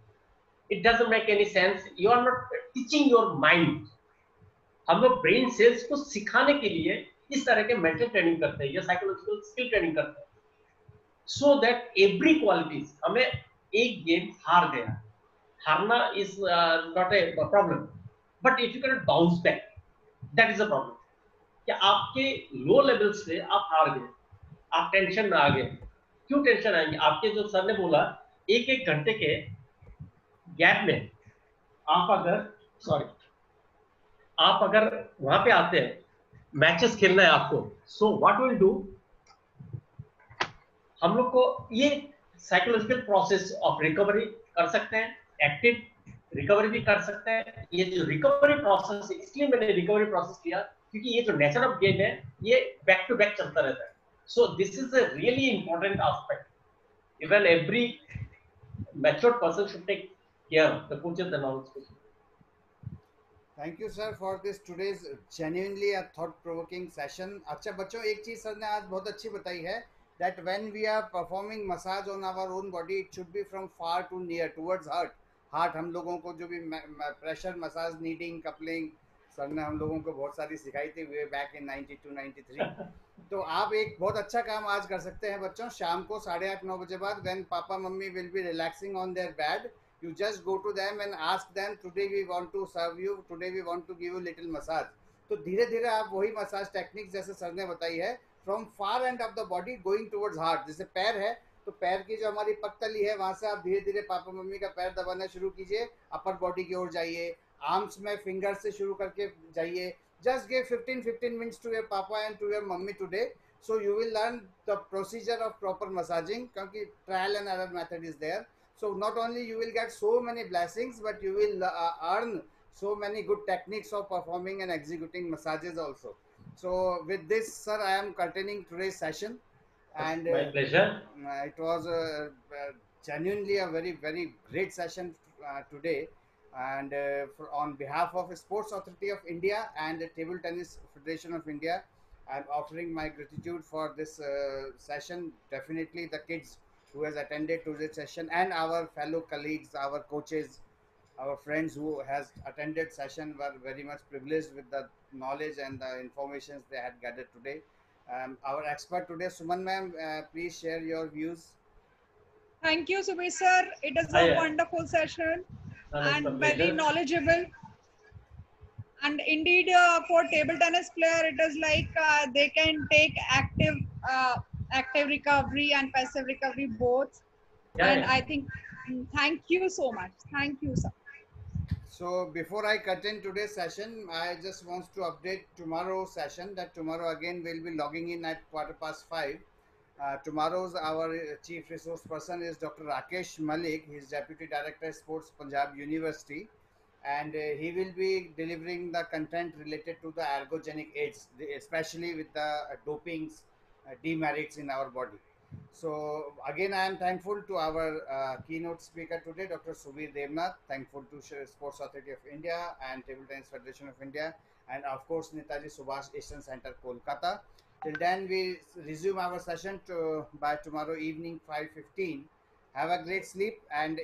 It doesn't make any sense. You are not teaching your mind. हम लोग ब्रेन सेल्स को सिखाने के लिए इस तरह के मेंटल ट्रेनिंग करते हैं या साइकोलॉजिकल स्किल ट्रेनिंग करते हैं, सो दैट एवरी क्वालिटीज. हमें एक गेम हार गया, हारना is not a problem, but if you can bounce back, that is a problem. कि आपके लो लेवल से आप हार गए, आप टेंशन में आ गए. क्यों टेंशन आएंगे? आपके जो सर ने बोला, एक एक घंटे के गैप में आप अगर वहां पे आते हैं, मैचेस खेलना है आपको, सो व्हाट विल डू, हम लोग को ये साइकोलॉजिकल प्रोसेस ऑफ रिकवरी कर सकते हैं, एक्टिव रिकवरी भी कर सकते हैं. ये जो रिकवरी प्रोसेस है, इसलिए मैंने रिकवरी प्रोसेस किया क्योंकि ये जो नेचर ऑफ गेम है ये बैक टू बैक चलता रहता है. So this is a really important aspect. Even every mature person should take care of the coaches and all. Thank you sir for this today's genuinely a thought provoking session. अच्छा बच्चों, एक चीज़ सर ने आज बहुत अच्छी बताई है, that when we are performing massage on our own body, it should be from far to near towards heart. हम लोगों को जो भी pressure massage, kneading, coupling, sir ने हम लोगों को बहुत सारी सिखाई थी वे बैक इन 92-93. तो आप एक बहुत अच्छा काम आज कर सकते हैं बच्चों. शाम को 8:30-9 बजे बाद, when papa mummy will be relaxing on their bed, You just go to them and ask them, today we want to serve you, today we want to give you little massage. तो धीरे धीरे आप वही मसाज टेक्निक जैसे सर ने बताई है, from far end of the body going towards heart. जैसे पैर है तो पैर की जो हमारी पगतली है वहां से आप धीरे धीरे पापा मम्मी का पैर दबाना शुरू कीजिए, अपर बॉडी की ओर जाइए, आर्म्स में फिंगर से शुरू करके जाइए. Just give 15 minutes to your papa and to your mummy today, so you will learn the procedure of proper massaging, because trial and error method is there. So not only you will get so many blessings, but you will earn so many good techniques of performing and executing massages also. So with this, sir, I am curtaining today's session, and My pleasure. it was genuinely a very, very great session today. And on behalf of Sports Authority of India and the Table Tennis Federation of India, I am offering my gratitude for this session. Definitely the kids who has attended to this session, and our fellow colleagues, our coaches, our friends who has attended session were very much privileged with the knowledge and the information they had gathered today. Our expert today, Suman ma'am, please share your views. Thank you, Subir sir. It is a wonderful session and very knowledgeable. And indeed, for table tennis player, it is like they can take active recovery and passive recovery both. And I think, thank you so much. Thank you, sir. So before I curtain today's session, I just want to update tomorrow's session, that tomorrow again we'll be logging in at 5:15. Tomorrow's our chief resource person is Dr. Rakesh Malik. He is Deputy Director Sports Punjab University, and he will be delivering the content related to the ergogenic aids, especially with the doping's demerits in our body. So again, I am thankful to our keynote speaker today, Dr. Subir Devnath. Thankful to Sports Authority of India and Table Tennis Federation of India, and of course Netaji Subhash Asian Center, Kolkata. Till then, we resume our session by tomorrow evening 5:15. Have a great sleep, and